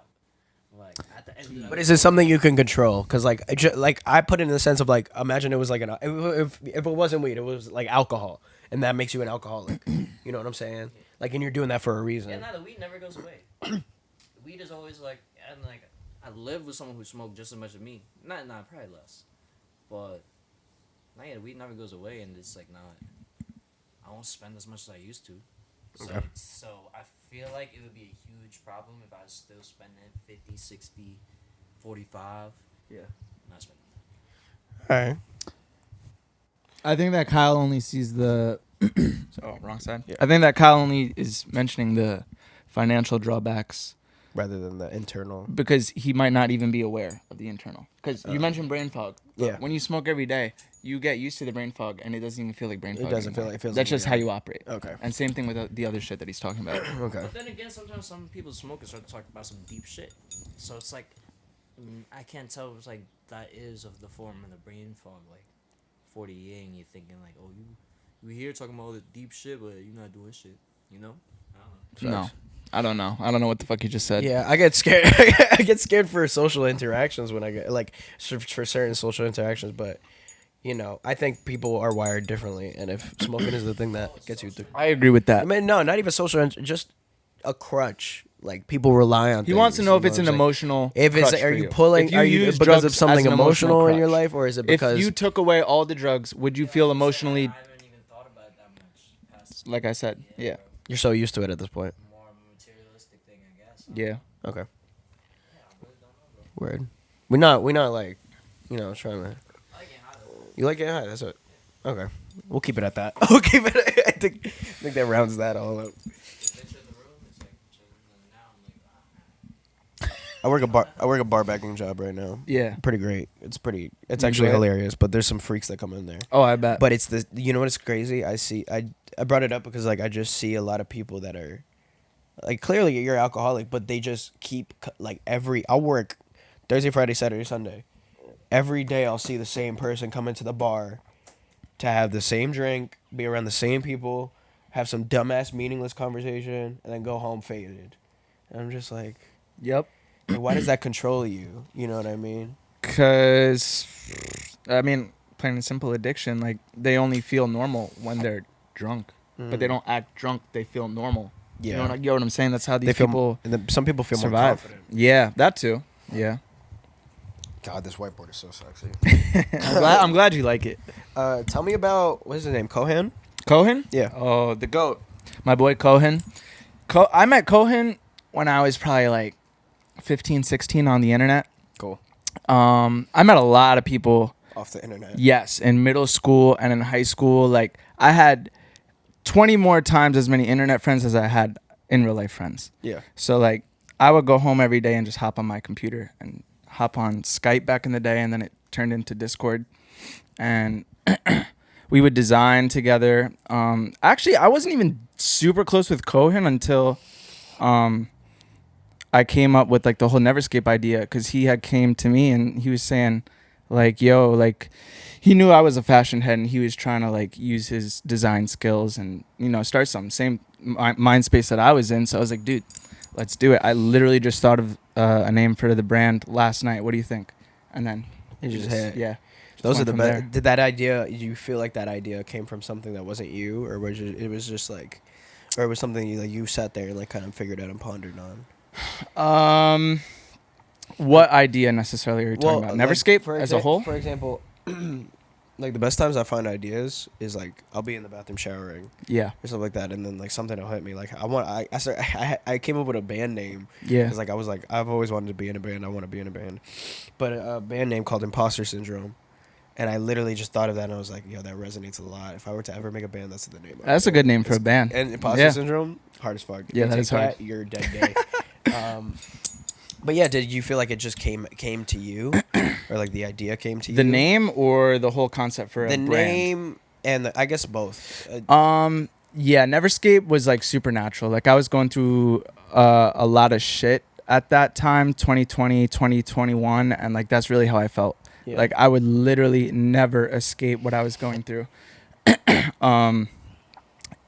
Like at the end of the But is it something you can control? Because like I put it in the sense of like imagine it was like if it wasn't weed, it was like alcohol, and that makes you an alcoholic. You know what I'm saying? Like, and you're doing that for a reason. Yeah, nah, the weed never goes away. The weed is always like, and like, I live with someone who smoked just as much as me. Nah, probably less. But, nah, yeah, the weed never goes away, and it's like, nah, I won't spend as much as I used to. So, Okay. so I feel like it would be a huge problem if I was still spending 50, 60, 45. Yeah. Not spending All right. I think that Kyle only sees the. Oh, wrong side. Yeah. I think that Kyle only is mentioning the financial drawbacks Rather than the internal. because he might not even be aware of the internal. Because you mentioned brain fog. Yeah. When you smoke every day, you get used to the brain fog, and it doesn't even feel like brain It fog. doesn't feel anymore. like- it feels That's like just how reality. you operate. Okay. And same thing with the other shit that he's talking about. Okay. But then again, sometimes some people smoke and start to talk about some deep shit. So it's like, I can't tell if it's like that is of the form of the brain fog. Like 40 and you're thinking like, oh, we here talking about all the deep shit, but you're not doing shit. You know? I don't know. No, I don't know. I don't know what the fuck you just said. Yeah, I get scared. I get scared for social interactions when I get like for certain social interactions, but you know, I think people are wired differently, and if smoking is the thing that gets you through, I agree with that. I mean, no, not even social, just a crutch. Like people rely on. He wants to know if you it's an what I'm saying? emotional. If it's, crutch are for you pulling? If you Are you use because drugs of something as an emotional in your crutch. life, or is it because If you took away all the drugs, would you feel emotionally? I haven't even thought about it that much. Past Like I said, yeah, you're so used to it at this point? more of a materialistic thing, I guess. yeah. Okay, Yeah, I really don't know, bro. word. We're not like, you know, trying to. I like getting high though. You like getting high? That's it. Okay, we'll keep it at that. We'll keep it. I think that rounds that all up. The picture of the room is like chilling, and now I'm like, I work a bar backing job right now. Yeah. Pretty great. It's You actually enjoy it? hilarious, but there's some freaks that come in there. Oh, I bet. But it's the, you know what's crazy? I brought it up because like I just see a lot of people that are like clearly you're alcoholic, but they just keep like I'll work Thursday, Friday, Saturday, Sunday. Every day I'll see the same person come into the bar to have the same drink, be around the same people, have some dumbass meaningless conversation, and then go home faded. And I'm just like, Yep. why does that control you? You know what I mean? Because, I mean, plain and simple addiction. Like they only feel normal when they're drunk, but they don't act drunk. They feel normal. Yeah. You know what I'm saying? That's how these They feel, people and then some people feel more survive. confident. Yeah, that too. Yeah. God, this whiteboard is so sexy. I'm glad you like it. Tell me about, what's his name? Kohan? Cohen? Yeah. Oh, the GOAT. My boy Cohen. I met Cohen when I was probably like 15, 16 on the internet. Cool. I met a lot of people. Off the internet. Yes, in middle school and in high school. Like I had 20 more times as many internet friends as I had in real life friends. Yeah. So like I would go home every day and just hop on my computer and hop on Skype back in the day, and then it turned into Discord, and we would design together. Actually, I wasn't even super close with Cohen until I came up with like the whole Neverscape idea, because he had came to me and he was saying like, yo, like he knew I was a fashion head and he was trying to like use his design skills and, you know, start something, same mind space that I was in. So I was like, dude, let's do it. I literally just thought of a name for the brand last night. What do you think? And then You just hit. yeah. Those are went the from best. there. Did that idea, you feel like that idea came from something that wasn't you, or was it was just like, or it was something you, like, you sat there and like kind of figured out and pondered on? What idea necessarily are you talking about? like, Neverscape for as a whole? For example, like the best times I find ideas is like I'll be in the bathroom showering Yeah. or something like that, and then like something will hit me. Like I came up with a band name. Yeah. Cause like I was like, I've always wanted to be in a band. I want to be in a band, but a band name called Imposter Syndrome, and I literally just thought of that and I was like, yo, that resonates a lot. If I were to ever make a band, that's the name. of That's it. a good name for a It's- band. And Imposter Yeah. Syndrome, hard as fuck. If Yeah, you that take is hard. You're a dead day. But yeah, did you feel like it just came to you, or like the idea came to you? The name or the whole concept for a the brand? name, and I guess both. Yeah, Neverscape was like supernatural. Like I was going through a lot of shit at that time, 2020, 2021, and like that's really how I felt. Yeah. Like I would literally never escape what I was going through.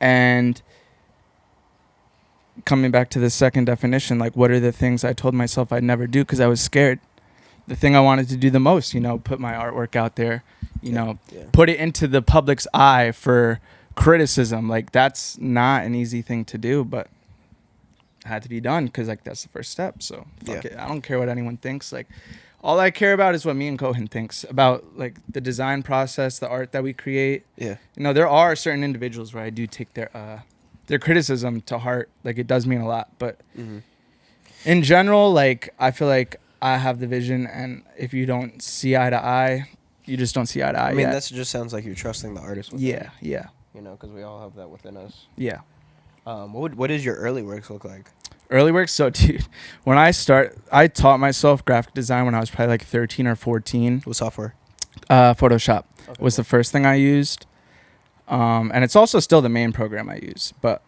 And coming back to the second definition, like what are the things I told myself I'd never do because I was scared? The thing I wanted to do the most, you know, put my artwork out there, you know, yeah. put it into the public's eye for criticism. Like that's not an easy thing to do, but it had to be done because like that's the first step. So fuck Yeah. it. I don't care what anyone thinks. Like all I care about is what me and Cohen thinks about like the design process, the art that we create. Yeah. You know, there are certain individuals where I do take their criticism to heart. Like it does mean a lot, but Mm-hmm. in general, like I feel like I have the vision, and if you don't see eye to eye, you just don't see eye to eye. I mean, yet. that just sounds like you're trusting the artist. Within. yeah. You know, because we all have that within us. Yeah. What does your early works look like? Early work. So, dude, when I taught myself graphic design when I was probably like 13 or 14. What software? Photoshop Okay, was cool. the first thing I used. And it's also still the main program I use. But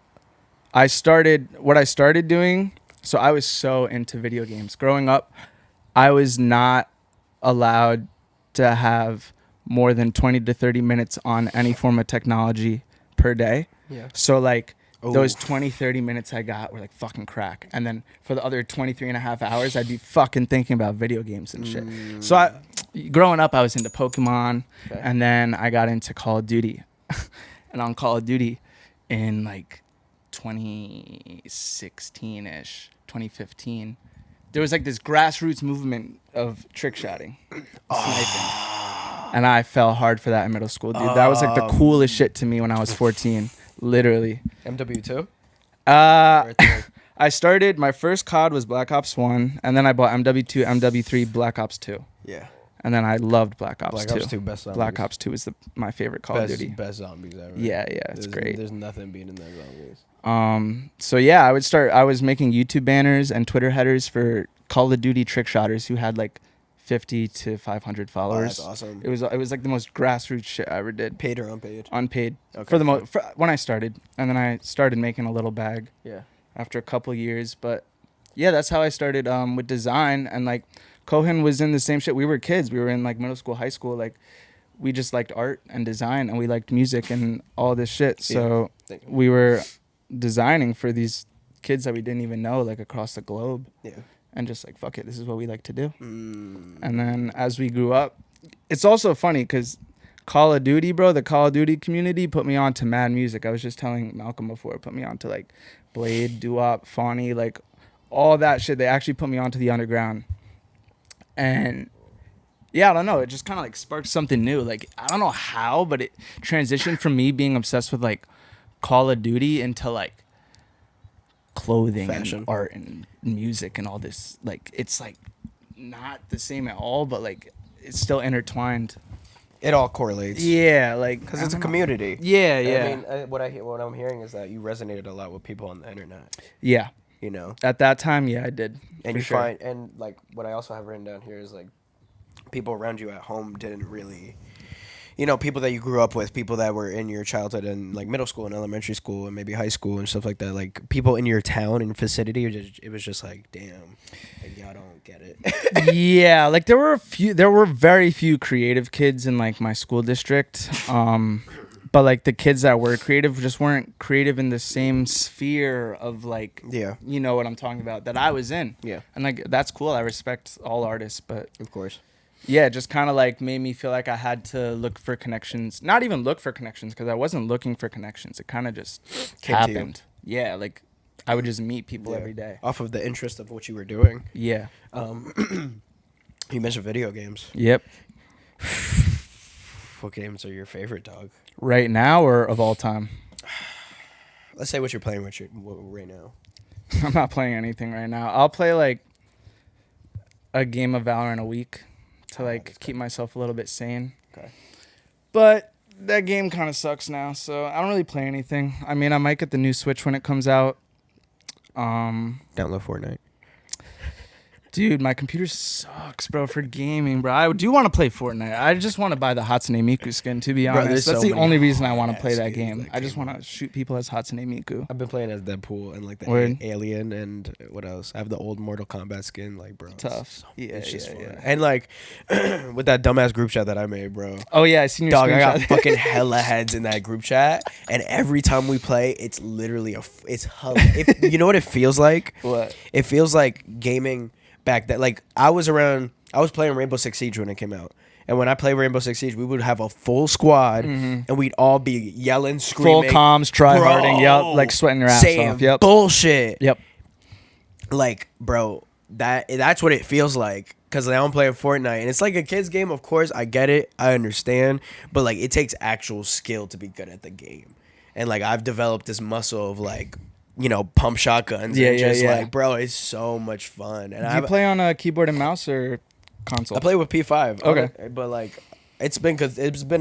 what I started doing, so I was so into video games. Growing up, I was not allowed to have more than 20 to 30 minutes on any form of technology per day. Yeah. So like those Oof. 20, 30 minutes I got were like fucking crack. And then for the other 23 and a half hours, I'd be fucking thinking about video games and shit. So growing up, I was into Pokemon, Okay. and then I got into Call of Duty. And on Call of Duty in like 2016-ish, 2015, there was like this grassroots movement of trick shotting, sniping. And I fell hard for that in middle school, dude. That was like the coolest shit to me when I was 14, literally. MW2? Uh, I started, my first COD was Black Ops 1, and then I bought MW2, MW3, Black Ops 2. Yeah. And then I loved Black Ops 2. Black Ops 2, best zombies. Black Ops 2 is my favorite Call of Duty. Best zombies ever. Yeah, it's great. There's nothing beating that zombies. So yeah, I was making YouTube banners and Twitter headers for Call of Duty trick shotters who had like 50 to 500 followers. Oh, that's awesome. It was like the most grassroots shit I ever did. Paid or unpaid? Unpaid. Okay, When I started, and then I started making a little bag Yeah. after a couple years, but yeah, that's how I started with design. And like Cohen was in the same shit. We were kids. We were in like middle school, high school. Like we just liked art and design, and we liked music and all this shit. So we were designing for these kids that we didn't even know, like across the globe. Yeah. And just like, fuck it, this is what we like to do. Mm. And then as we grew up, it's also funny because Call of Duty, bro, the Call of Duty community put me on to mad music. I was just telling Malcolm before, put me on to like Blade, Doo-Wop, Fawny, like all that shit. They actually put me onto the underground. And yeah, I don't know, it just kind of like sparked something new. Like, I don't know how, but it transitioned from me being obsessed with like Call of Duty into like clothing Fashion. and art and music and all this. Like, it's like not the same at all, but like it's still intertwined. It all correlates. Yeah, like Because it's a community. Yeah, And yeah, I mean, what I'm hearing is that you resonated a lot with people on the internet. yeah. You know, At that time, yeah, I did. and for you sure. find, and like what I also have written down here is like people around you at home didn't really, you know, people that you grew up with, people that were in your childhood and like middle school and elementary school and maybe high school and stuff like that. Like people in your town and vicinity, it was just like, damn, like, y'all don't get it. Yeah, like there were very few creative kids in like my school district. But like the kids that were creative just weren't creative in the same sphere of like, Yeah. you know what I'm talking about, that I was in. Yeah. And like that's cool. I respect all artists, but Of course. yeah, it just kind of like made me feel like I had to look for connections. Not even look for connections, because I wasn't looking for connections. It kind of just Came to you. happened. Yeah, like I would just meet people Yeah. every day. Off of the interest of what you were doing. Yeah. You mentioned video games. Yep. What games are your favorite, dog? Right now or of all time? Let's say what you're playing with right now. I'm not playing anything right now. I'll play like a game of Valorant a week to like keep myself a little bit sane. Okay. But that game kind of sucks now, so I don't really play anything. I mean, I might get the new Switch when it comes out. Download Fortnite. Dude, my computer sucks, bro, for gaming, bro. I do want to play Fortnite. I just want to buy the Hatsune Miku skin, to be Bro, honest. there's That's so the many only reason I want to play ass that games game. that I just came want to shoot people as Hatsune Miku. I've been playing as Deadpool and like the Word. Alien and what else? I have the old Mortal Kombat skin, like bro. Tough. Yeah, It's just yeah, fun. yeah. And like with that dumbass group chat that I made, bro. Oh, yeah, I seen your Dog, I got screenshot. fucking hella heads in that group chat, and every time we play, it's literally you know what it feels like? What? It feels like gaming back then. Like I was playing Rainbow Six Siege when it came out. And when I play Rainbow Six Siege, we would have a full squad, and we'd all be yelling, Full screaming. comms, try-harding, yep, Bro, like sweating your ass saying off, yep. bullshit. Yep. Like, bro, that's what it feels like. Because now I'm playing Fortnite, and it's like a kid's game, of course. I get it. I understand. But, like, it takes actual skill to be good at the game. And, like, I've developed this muscle of, like, you know, pump shotguns. Yeah, and yeah, just, yeah. like, bro, it's so much fun. And Do you play on a keyboard and mouse or console? I play with P5. Okay. But, like, it's been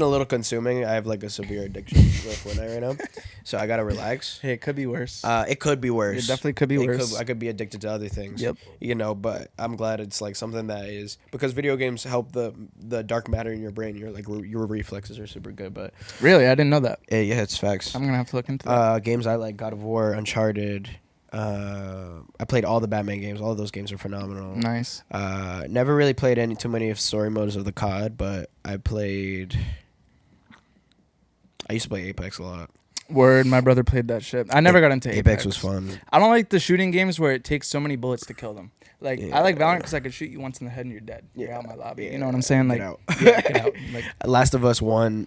a little consuming. I have, like, a severe addiction with Fortnite right now. So I got to relax. Hey, it could be worse. It could be worse. It definitely could be worse. I could be addicted to other things. Yep. You know, but I'm glad it's like something that is, because video games help the dark matter in your brain. Your reflexes are super good. But Really? I didn't know that. yeah, it's facts. I'm going to have to look into that. Games I like: God of War, Uncharted. I played all the Batman games. All of those games are phenomenal. Nice. Never really played too many of story modes of the COD, but I used to play Apex a lot. Word, my brother played that shit. I never got into Apex. Apex was fun. I don't like the shooting games where it takes so many bullets to kill them. Like Yeah. I like Valorant because I could shoot you once in the head and you're dead. You're out my lobby. Yeah. You know what I'm saying? Like Get out. yeah, get out. Like Last of Us 1,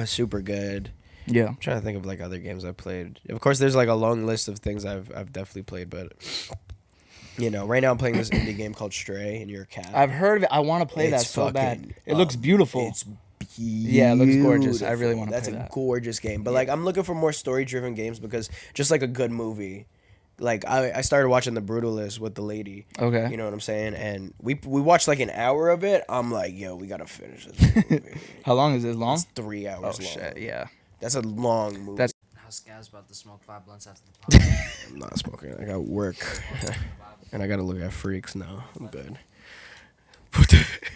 super good. yeah. I'm trying to think of like other games I've played. Of course, there's like a long list of things I've definitely played, but you know, right now I'm playing this indie game called Stray, and you're a cat. I've heard of it. I want to play that It's so bad. fucking, It looks beautiful. It's Yeah, it looks gorgeous. I really beautiful. wanna That's play a that. gorgeous game. But like, I'm looking for more story-driven games because just like a good movie. Like I started watching The Brutalist with the lady. Okay. You know what I'm saying? And we watched like an hour of it. I'm like, yo, we gotta finish this movie. How long is it? Long? It's 3 hours Oh long. shit. Yeah. That's a long movie. That's- How's Scab's about to smoke 5 blunts after the podcast? I'm not smoking. I got work, and I gotta look at freaks now. I'm good.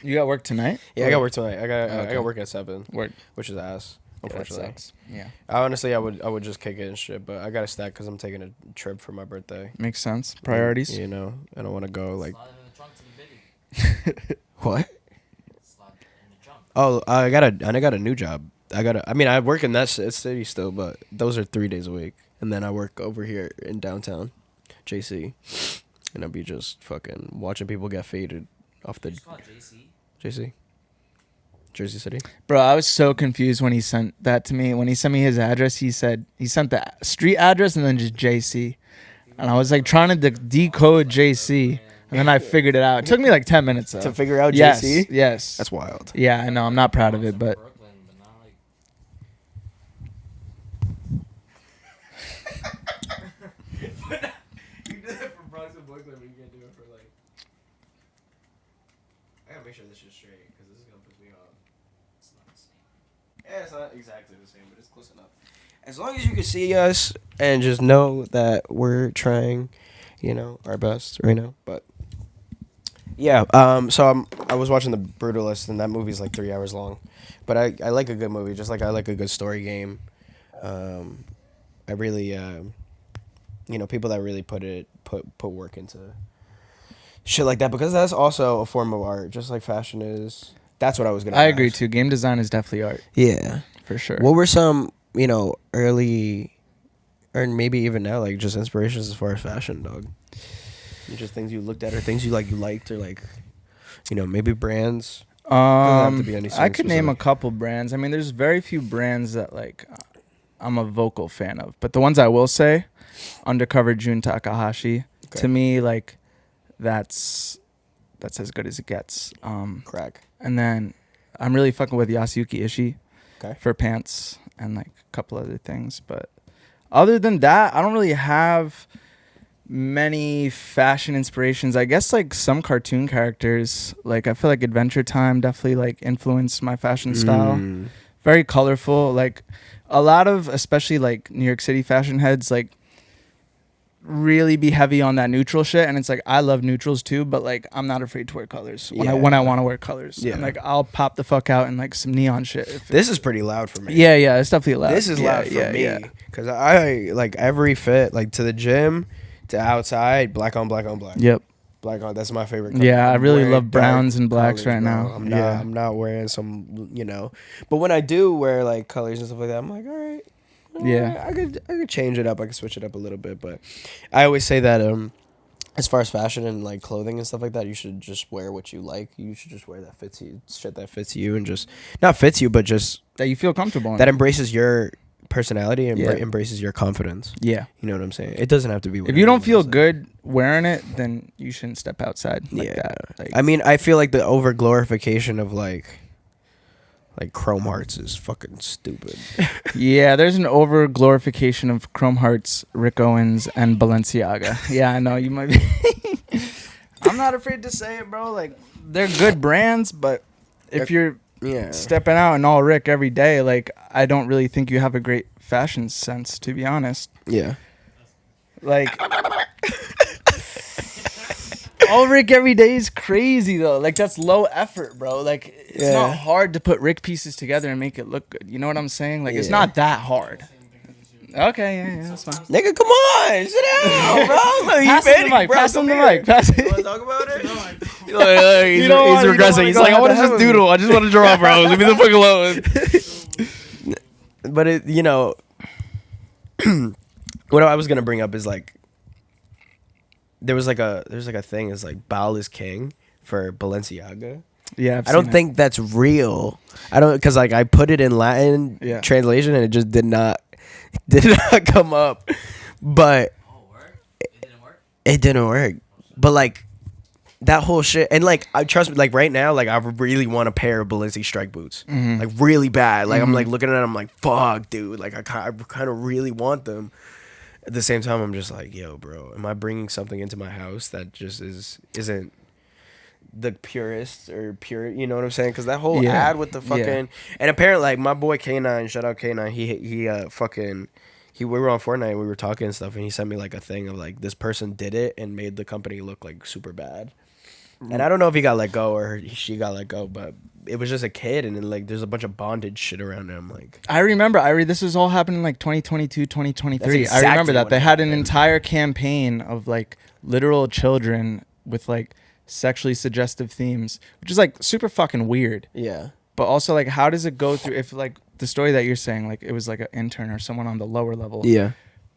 You got work tonight? Yeah, I got work tonight. I Okay. got work at 7, Work. which is ass. Yeah, that Unfortunately, sucks. Yeah. honestly, I would just kick it and shit, but I got to stack because I'm taking a trip for my birthday. Makes sense. Priorities. You know, I don't want to go like Slide him in the trunk to the biddy. what? Slide in the trunk. Oh, I got a new job. I mean, I work in that city still, but those are 3 days a week, and then I work over here in downtown, JC, and I'll be just fucking watching people get faded off the Just call it JC. JC, Jersey City. Bro, I was so confused when he sent that to me. When he sent me his address, he said he sent the street address and then just JC. And I was like trying to decode JC. And then I figured it out. It took me like 10 minutes though. To figure out yes, JC? Yes. That's wild. Yeah, I know. I'm not proud of it, but Brooklyn, but not like. You did it for Bronx and Brooklyn, but you can't do it for like. I gotta make sure this shit's straight because this is gonna piss me off. It's not the same. Yeah, it's not exactly the same, but it's close enough. As long as you can see us and just know that we're trying, you know, our best right now. But yeah, so I was watching The Brutalist, and that movie's like 3 hours long. But I like a good movie, just like I like a good story game. I really, you know, people that really put work into shit like that, because that's also a form of art, just like fashion is. That's what I was gonna. I agree ask. too. Game design is definitely art Yeah. for sure. What were some, you know, early, or maybe even now, like just inspirations as far as fashion, dog? Just things you looked at, or things you liked, or like, you know, maybe brands. have to be I anything could name a specific. couple brands. I mean, there's very few brands that like I'm a vocal fan of, but the ones I will say, Undercover Jun Takahashi, Okay. to me like that's as good as it gets. Crack. And then I'm really fucking with Yasuyuki Ishii Okay. for pants and like a couple other things, but other than that, I don't really have many fashion inspirations. I guess like some cartoon characters, like I feel like Adventure Time definitely like influenced my fashion style. Mm. Very colorful, like a lot of especially like New York City fashion heads like really be heavy on that neutral shit, and it's like I love neutrals too, but like I'm not afraid to wear colors when I want to wear colors. Yeah. And like I'll pop the fuck out in like some neon shit. This is pretty loud for me. Yeah, it's definitely loud. This is Yeah, loud for yeah, me. yeah. Because I like every fit, like to the gym, to outside, black on black on black. Yep. Black on. That's my favorite color. Yeah, I I'm really wearing love browns dark and blacks colors, right bro. now. I'm not. Yeah. I'm not wearing some, you know. But when I do wear like colors and stuff like that, I'm like, all right. Yeah. I could change it up. I could switch it up a little bit. But I always say that as far as fashion and like clothing and stuff like that, you should just wear what you like. You should just wear that fits you, shit that fits you, and just not fits you, but just That you feel comfortable in. that embraces your personality and Yeah. embraces your confidence. Yeah. You know what I'm saying? It doesn't have to be. what If you don't everyone feel else says. good wearing it, then you shouldn't step outside like Yeah. that. Like, I mean, I feel like the over glorification of like Chrome Hearts is fucking stupid. yeah, there's an over glorification of Chrome Hearts, Rick Owens, and Balenciaga. Yeah, I know you might be. I'm not afraid to say it, bro. Like they're good brands, but if you're Yeah. stepping out in all Rick every day, like I don't really think you have a great fashion sense, to be honest. Yeah. Like all Rick every day is crazy though. Like that's low effort, bro. Like it's Yeah. not hard to put Rick pieces together and make it look good. You know what I'm saying? Like it's Yeah. not that hard. Okay, yeah, that's fine. Nigga, come on, sit down, bro. Look, you Pass him ready, the mic. bro? Pass him Come the here. mic. Pass You wanna it. talk about it? You don't wanna- you don't wanna He's go like, I head want to to just head doodle. I just want to draw, bro. Leave me the fuck alone. But it, you know, what I was gonna bring up is like there's like a thing is like Baal is king for Balenciaga. Yeah, I don't think that's real. I don't because like I put it in Latin translation and it just did not come up. But Oh, work? It didn't work? it didn't work. But like that whole shit and like I trust me, like right now, like I really want a pair of Balenciaga strike boots. Like really bad. Like I'm like looking at it, I'm like, fuck, dude. Like I kind of really want them. At the same time, I'm just like, yo, bro, am I bringing something into my house that just isn't the purest or pure? You know what I'm saying? Because that whole ad with the fucking and apparently, like my boy K9, shout out K9, we were on Fortnite, we were talking and stuff, and he sent me like a thing of like this person did it and made the company look like super bad. And I don't know if he got let go or she got let go, but it was just a kid, and then like there's a bunch of bondage shit around him. Like I remember, this was all happening like 2022, 2023. That's I remember exactly that what they had an happened. entire campaign of like literal children with like sexually suggestive themes, which is like super fucking weird. yeah, But also like, how does it go through? If like the story that you're saying, like it was like an intern or someone on the lower level. yeah.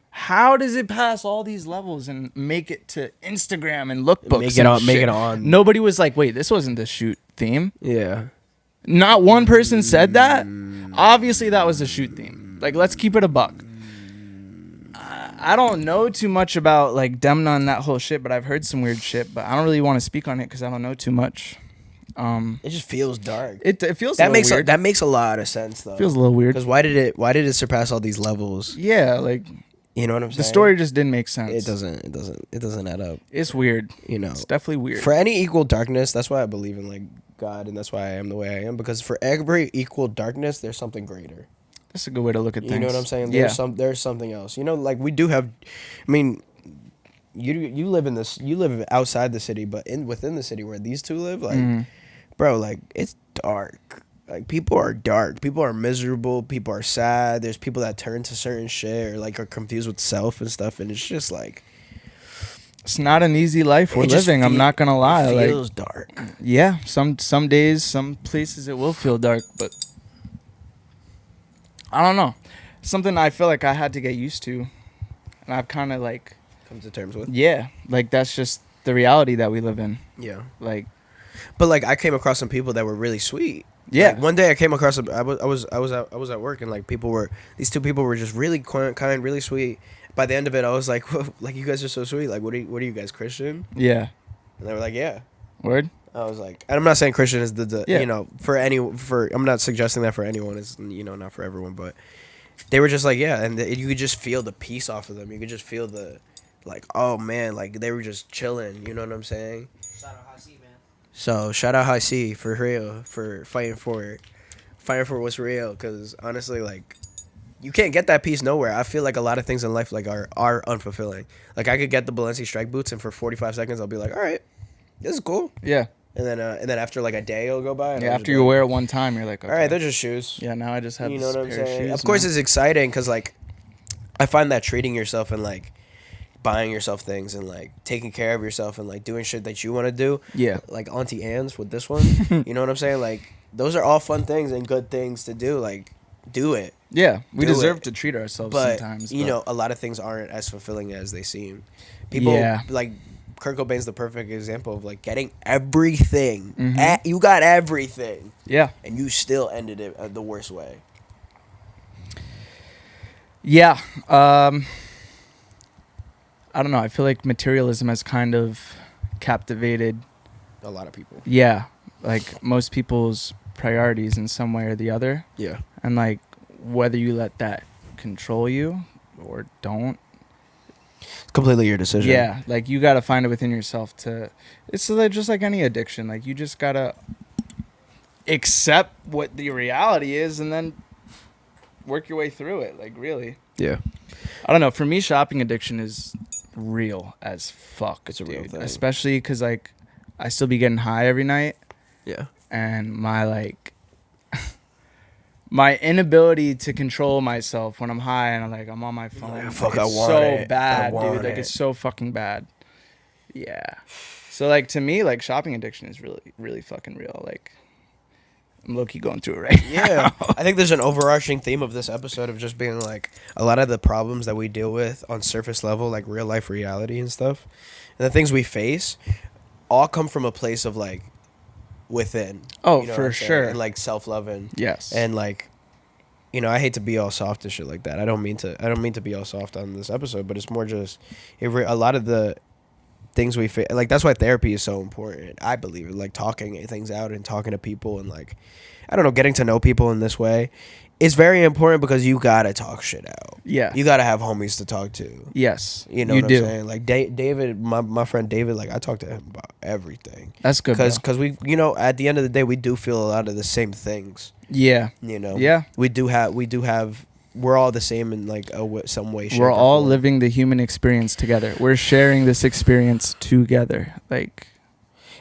How does it pass all these levels and make it to Instagram and lookbooks? Make and it shit? on. Nobody was like, wait, this wasn't the shoot theme. Yeah. Not one person said that. Obviously, that was the shoot theme. Like, let's keep it a buck. I don't know too much about like Demna and that whole shit, but I've heard some weird shit. But I don't really want to speak on it because I don't know too much. It just feels dark. It feels That a makes little weird. that makes a lot of sense though. Feels a little weird. Because why did it surpass all these levels? Yeah, like You know what I'm saying? the story just didn't make sense. It doesn't add up. It's weird. You know, It's definitely weird. for any equal darkness, that's why I believe in like God, and that's why I am the way I am. Because for every equal darkness, there's something greater. That's a good way to look at things. You know what I'm saying? Yeah. There's something else. You know, like we do have. I mean, you live outside the city, but within the city where these two live, like, bro, like it's dark. Like people are dark. People are miserable. People are sad. There's people that turn to certain shit or like are confused with self and stuff, and it's just like It's not an easy life we're it just living. I'm not gonna lie. It feels Like, dark. yeah, some days, some places it will feel dark, but I don't know. Something I feel like I had to get used to, and I've kind of like, Come to terms with. yeah, like that's just the reality that we live in. Yeah. Like, But like I came across some people that were really sweet. yeah, Like, one day I came across I was at work and like these two people were just really kind, really sweet. By the end of it, I was like, like you guys are so sweet. Like what are you guys, Christian? yeah. And they were like, yeah. Word. I was like, and I'm not saying Christian is the Yeah. you know I'm not suggesting that for anyone. It's not for everyone, but they were just like yeah, and you could just feel the peace off of them. You could just feel the like oh man, like they were just chilling. You know what I'm saying? Shout out High C, man. So shout out High C for real for fighting for what's real. Because honestly, like you can't get that peace nowhere. I feel like a lot of things in life like are unfulfilling. Like I could get the Balenciaga strike boots, and for 45 seconds I'll be like, all right, this is cool. Yeah. And then after like a day it'll go by. And Yeah. I'll After just you be like, wear it one time, you're like, okay. all right, they're just shoes. Yeah. Now I just have You this know what I'm pair of saying? shoes Of course, now. it's exciting because like I find that treating yourself and like buying yourself things and like taking care of yourself and like doing shit that you want to do. Yeah. Like Auntie Anne's with this one. You know what I'm saying? Like those are all fun things and good things to do. Like do it. Yeah. We Do deserve it. to treat ourselves But sometimes. you but- know, a lot of things aren't as fulfilling as they seem. People Yeah. like Kurt Cobain's the perfect example of like getting everything. Mhm. You got everything, Yeah. and you still ended it the worst way. Yeah. I don't know. I feel like materialism has kind of captivated, A lot of people. yeah, like most people's priorities in some way or the other. Yeah. And like whether you let that control you or don't. It's completely your decision. Yeah. Like you got to find it within yourself to, it's like, just like any addiction. Like you just got to accept what the reality is and then work your way through it. Like really. Yeah. I don't know. For me, shopping addiction is real as fuck. It's a real dude. thing. Especially because like I still be getting high every night, Yeah. and my like my inability to control myself when I'm high and I'm on my phone. Like, fuck, it's I want so it. I bad, want dude. Like it. it's so fucking bad. Yeah. So like to me, like shopping addiction is really, really fucking real. Like I'm low-key going through it right Yeah, now. I think there's an overarching theme of this episode of just being like a lot of the problems that we deal with on surface level, like real life reality and stuff, and the things we face, all come from a place of like within. Oh, you know for what I'm saying? sure. And like self-loving. Yes. And like, you know, I hate to be all soft and shit like that. I don't mean to be all soft on this episode, but it's more just a lot of the things we face. Like that's why therapy is so important. I believe like talking things out and talking to people and like, I don't know, getting to know people in this way is very important because you gotta talk shit out. Yeah. You gotta have homies to talk to. Yes. You know you what do. I'm saying? Like David, my friend David, like I talk to him about everything. That's good. Because we, you know, at the end of the day, we do feel a lot of the same things. Yeah. You know. Yeah. We do have. We're all the same in like some way. Shape, We're or all form. living the human experience together. We're sharing this experience together. Like,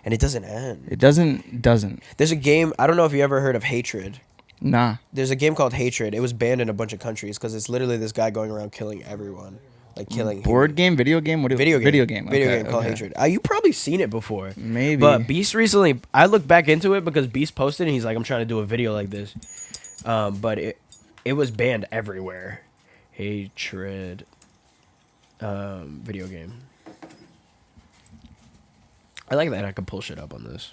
and it doesn't end. it doesn't. There's a game. I don't know if you ever heard of Hatred. Nah. There's a game called Hatred. It was banned in a bunch of countries because it's literally this guy going around killing everyone, like killing. Board game, video game, Video game Okay, called okay. Hatred. You probably seen it before. Maybe. But Beast recently, I looked back into it because Beast posted and he's like, I'm trying to do a video like this. But it was banned everywhere. Hatred video game. I like that I can pull shit up on this.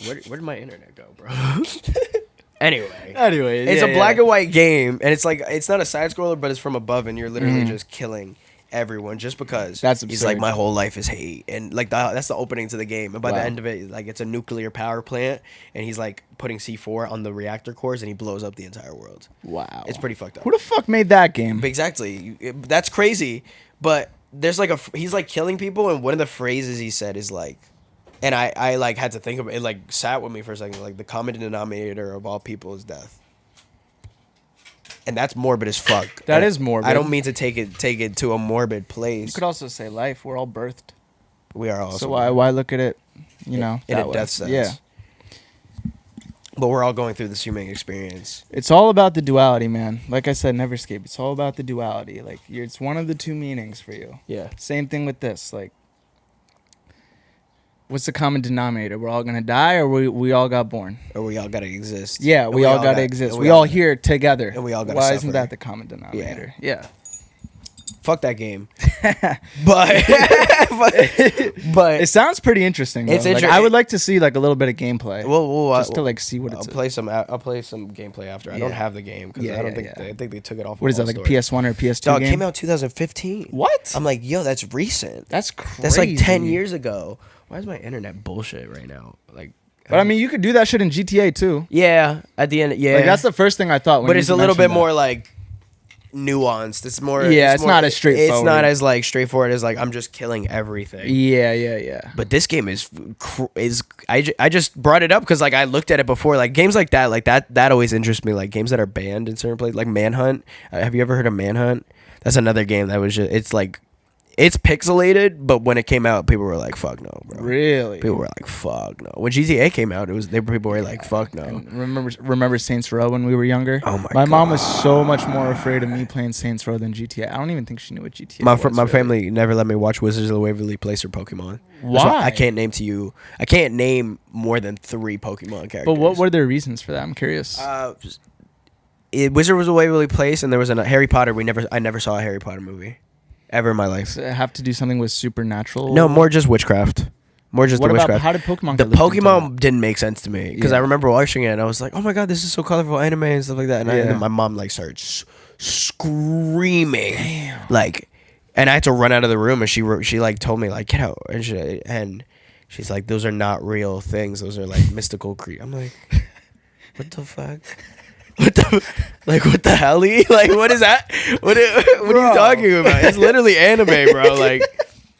Where did my internet go, bro? Anyway. It's a black and white game, and it's like it's not a side scroller, but it's from above, and you're literally just killing everyone just because. That's he's like, absurd. my whole life is hate, and like that's the opening to the game. And by the Wow. end of it, like it's a nuclear power plant, and he's like putting C4 on the reactor cores, and he blows up the entire world. Wow. It's pretty fucked up. Who the fuck made that game? Exactly, that's crazy. But there's like he's like killing people, and one of the phrases he said is like. And I like had to think of it. It like sat with me for a second. Like the common denominator of all people is death, and that's morbid as fuck. That And is morbid. I don't mean to take it to a morbid place. You could also say life. We're all birthed. We are also So why look at it, you know, in that a way? death sense. Yeah. But we're all going through this human experience. It's all about the duality, man. Like I said, never escape. It's all about the duality. Like it's one of the two meanings for you. Yeah. Same thing with this. Like, what's the common denominator? We're all gonna die, or we all got born. Or we all gotta exist. Yeah, And we all gotta exist. and We all here together. and we all gotta Why isn't suffer. that the common denominator? Yeah. Fuck that game. but It sounds pretty interesting. Though. It's Like, inter- I would like to see like a little bit of gameplay, we'll just to like see what I'll it's. play some gameplay after. I don't Yeah. have the game because Yeah, I don't yeah, think yeah. I think they took it off. What is of that, All like a Store. PS1 or PS2 Dog, game? came out 2015. What? I'm like, yo, that's recent. That's crazy. That's like 10 years ago. Why is my internet bullshit right now? Like, But I mean, you could do that shit in GTA too. yeah, at the end, yeah. Like that's the first thing I thought. When but you it's a little bit mentioned that. more like nuanced. It's more. Yeah, it's more, not as straightforward. It's not as like straightforward as like I'm just killing everything. Yeah. But this game is I just brought it up because like I looked at it before. Like games like that always interests me. Like games that are banned in certain places, like Manhunt. Have you ever heard of Manhunt? That's another game that was just. It's like. It's pixelated, but when it came out, people were like, "Fuck no, bro." Really? People were like, "Fuck no." When GTA came out, people were like, "Fuck no." And remember Saints Row when we were younger? Oh my My mom was God. so much more afraid of me playing Saints Row than GTA. I don't even think she knew what GTA My was. my really. family never let me watch Wizards of the Waverly Place or Pokemon. That's Why? I can't name to you. I can't name more than 3 Pokemon characters. But what were their reasons for that? I'm curious. Wizards of the Waverly Place, and there was a Harry Potter. I never saw a Harry Potter movie ever in my life. Does it have to do something with supernatural? No, more just witchcraft. More just What the about witchcraft. how did Pokemon? The get looped into Pokemon didn't make sense to me because Yeah. I remember watching it and I was like, "Oh my god, this is so colorful anime and stuff like that." And, and Yeah. then my mom like started screaming, like, and I had to run out of the room and she like told me like, "Get out!" And she's like, "Those are not real things. Those are like mystical creatures." I'm like, "What the fuck?" What the hell? Like, what is that? What are you talking about? It's literally anime, bro. Like,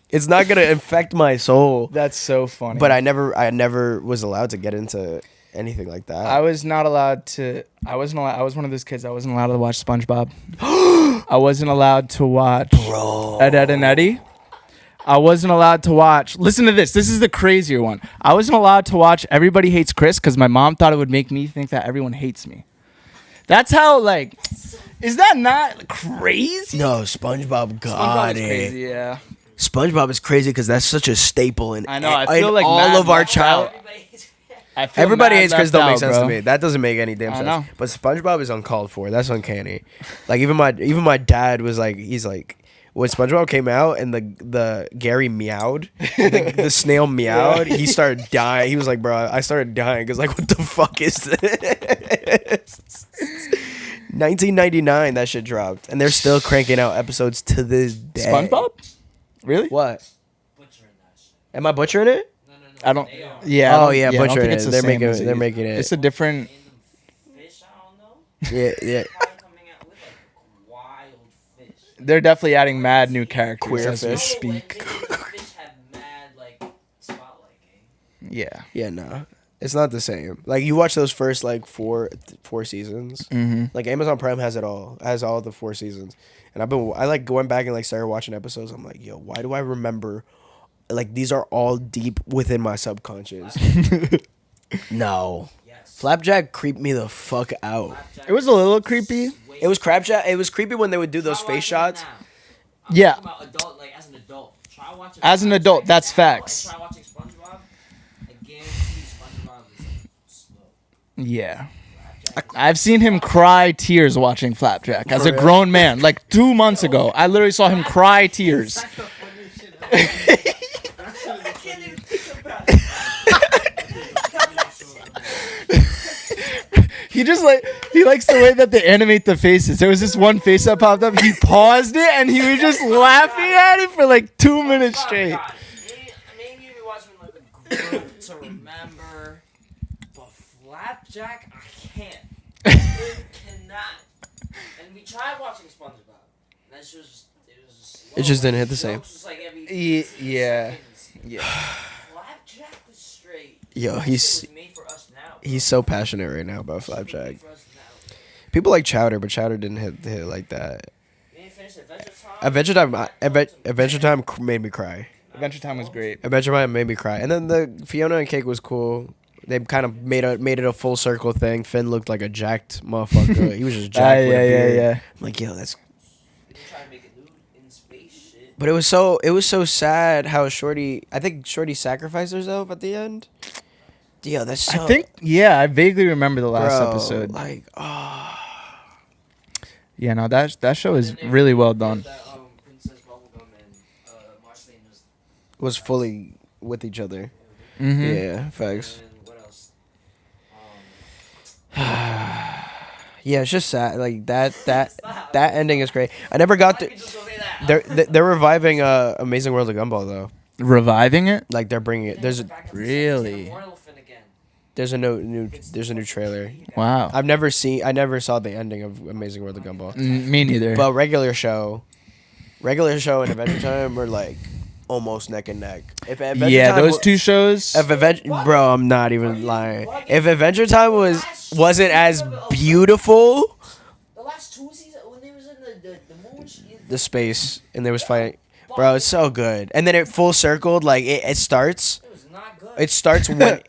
it's not gonna infect my soul. That's so funny. But I never was allowed to get into anything like that. I was not allowed to. I was one of those kids. I wasn't allowed to watch SpongeBob. I wasn't allowed to watch Ed, Ed and Eddie. I wasn't allowed to watch. Listen to this. This is the crazier one. I wasn't allowed to watch Everybody Hates Chris because my mom thought it would make me think that everyone hates me. That's how, like, is that not crazy? No, SpongeBob SpongeBob got is it. crazy, yeah. SpongeBob is crazy because that's such a staple in, I know, I in feel like all Matt of our left child. out. I feel Everybody mad hates Chris. left Don't make out, sense bro. to me. That doesn't make any damn I sense. know. But SpongeBob is uncalled for. That's uncanny. Like even my dad was like, he's like, when SpongeBob came out and the Gary meowed, the snail meowed, he started dying. He was like, bro, I started dying because like, what the fuck is this? 1999, that shit dropped, and they're still cranking out episodes to this day. SpongeBob? Really? What? Butchering that shit. Am I butchering it? No. I don't. They are. Yeah. Oh, I don't- yeah, I don't butchering think it. it's the They're same making as it- they're is. making it- It's a different. Random fish, I don't know. Yeah. Probably coming out with like wild fish. They're definitely adding mad new characters Queer as we fish. speak. Fish have mad like spotlight game. Yeah. Yeah, no, it's not the same. Like you watch those first like four seasons. Mm-hmm. Like Amazon Prime has it all, has all the 4 seasons. And I like going back and like started watching episodes. I'm like, yo, why do I remember? Like these are all deep within my subconscious. No, Yes. Flapjack creeped me the fuck out. Flapjack It was a little creepy. It was Crabjack. It was creepy when they would do those Try face watching it shots. now. I'm Yeah. talking about adult, like as an adult. Try watching. As an Flapjack adult, that's now facts. and try watching SpongeBob. I guarantee SpongeBob is like slow. Yeah. Flapjack is I've seen him cry tears watching Flapjack as a grown man. Like 2 months ago, I literally saw him cry tears. I can't even think about it. He likes the way that they animate the faces. There was this one face that popped up. He paused it and he was just laughing at it for like 2 minutes straight. God. Maybe you watch him like a group to remember, but Flapjack, I can't. I cannot. And we tried watching SpongeBob. And that shit was just It just didn't hit the Jokes same. was like every Yeah. seconds. Yeah. Flapjack was straight. Yo, That he's shit was made for us now. he's so passionate right now about That shit was Flapjack. made for us now. People like Chowder, but Chowder didn't hit like that. We didn't finish Adventure Time. Adventure Time made me cry. Adventure Time was great. Adventure Time made me cry, and then the Fiona and Cake was cool. They kind of made it a full circle thing. Finn looked like a jacked motherfucker. He was just jacked with a beard. I'm like, yo, that's. We didn't try to make it nude in space shit. But it was so sad how I think Shorty sacrificed herself at the end. Yo, that's so. I vaguely remember the last bro, episode. Like, Yeah, no, that show is And they really well revealed done. That, Princess Bubblegum and Marceline was fully with each other. Mm-hmm. Yeah, facts. and what else? Yeah, it's just sad. Like that ending is great. I never got to. They're reviving Amazing World of Gumball though. Reviving it? Like they're bringing it. There's Really? a new trailer. Wow. I never saw the ending of Amazing World of Gumball. Me neither. But regular show and Adventure Time were like almost neck and neck. If Adventure yeah, Time those wa- two shows. Bro, I'm not even lying. If Adventure Time wasn't as beautiful, The last 2 seasons when they was in the moon. the space and there was fighting, bro, it's so good. And then it full circled. Like it starts. It was not good. It starts when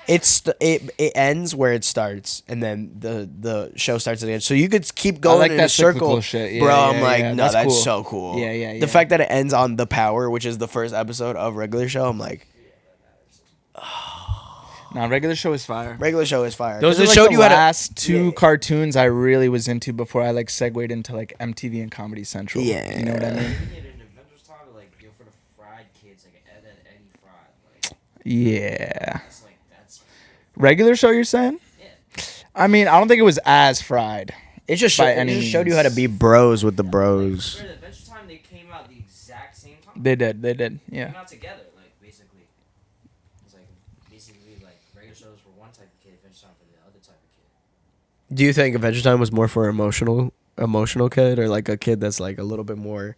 it ends where it starts, and then the show starts at the end. So you could keep going like in that a circle, cyclical shit. Yeah, bro. yeah, I'm like, yeah, no, that's that's cool. so cool. Yeah, yeah, yeah. The fact that it ends on The Power, which is the first episode of regular show, I'm like, Nah, regular show is fire. regular show is fire. Those 'Cause are it like showed the you how to. last two Yeah. cartoons I really was into before I like segued into like MTV and Comedy Central. Yeah. You know what I mean? We needed an Adventure Time like for the fried kids like Ed and Eddie Fried. Like Yeah. that's Regular show, you're saying? yeah. I mean, I don't think it was as fried. It just by showed, any it just showed you how to means. be bros with the bros. For the Adventure Time, they came out the exact same time. They did. They Yeah. came out together, like basically. It's like basically like regular shows for one type of kid, Adventure Time for the other type of kid. Do you think Adventure Time was more for emotional kid, or like a kid that's like a little bit more?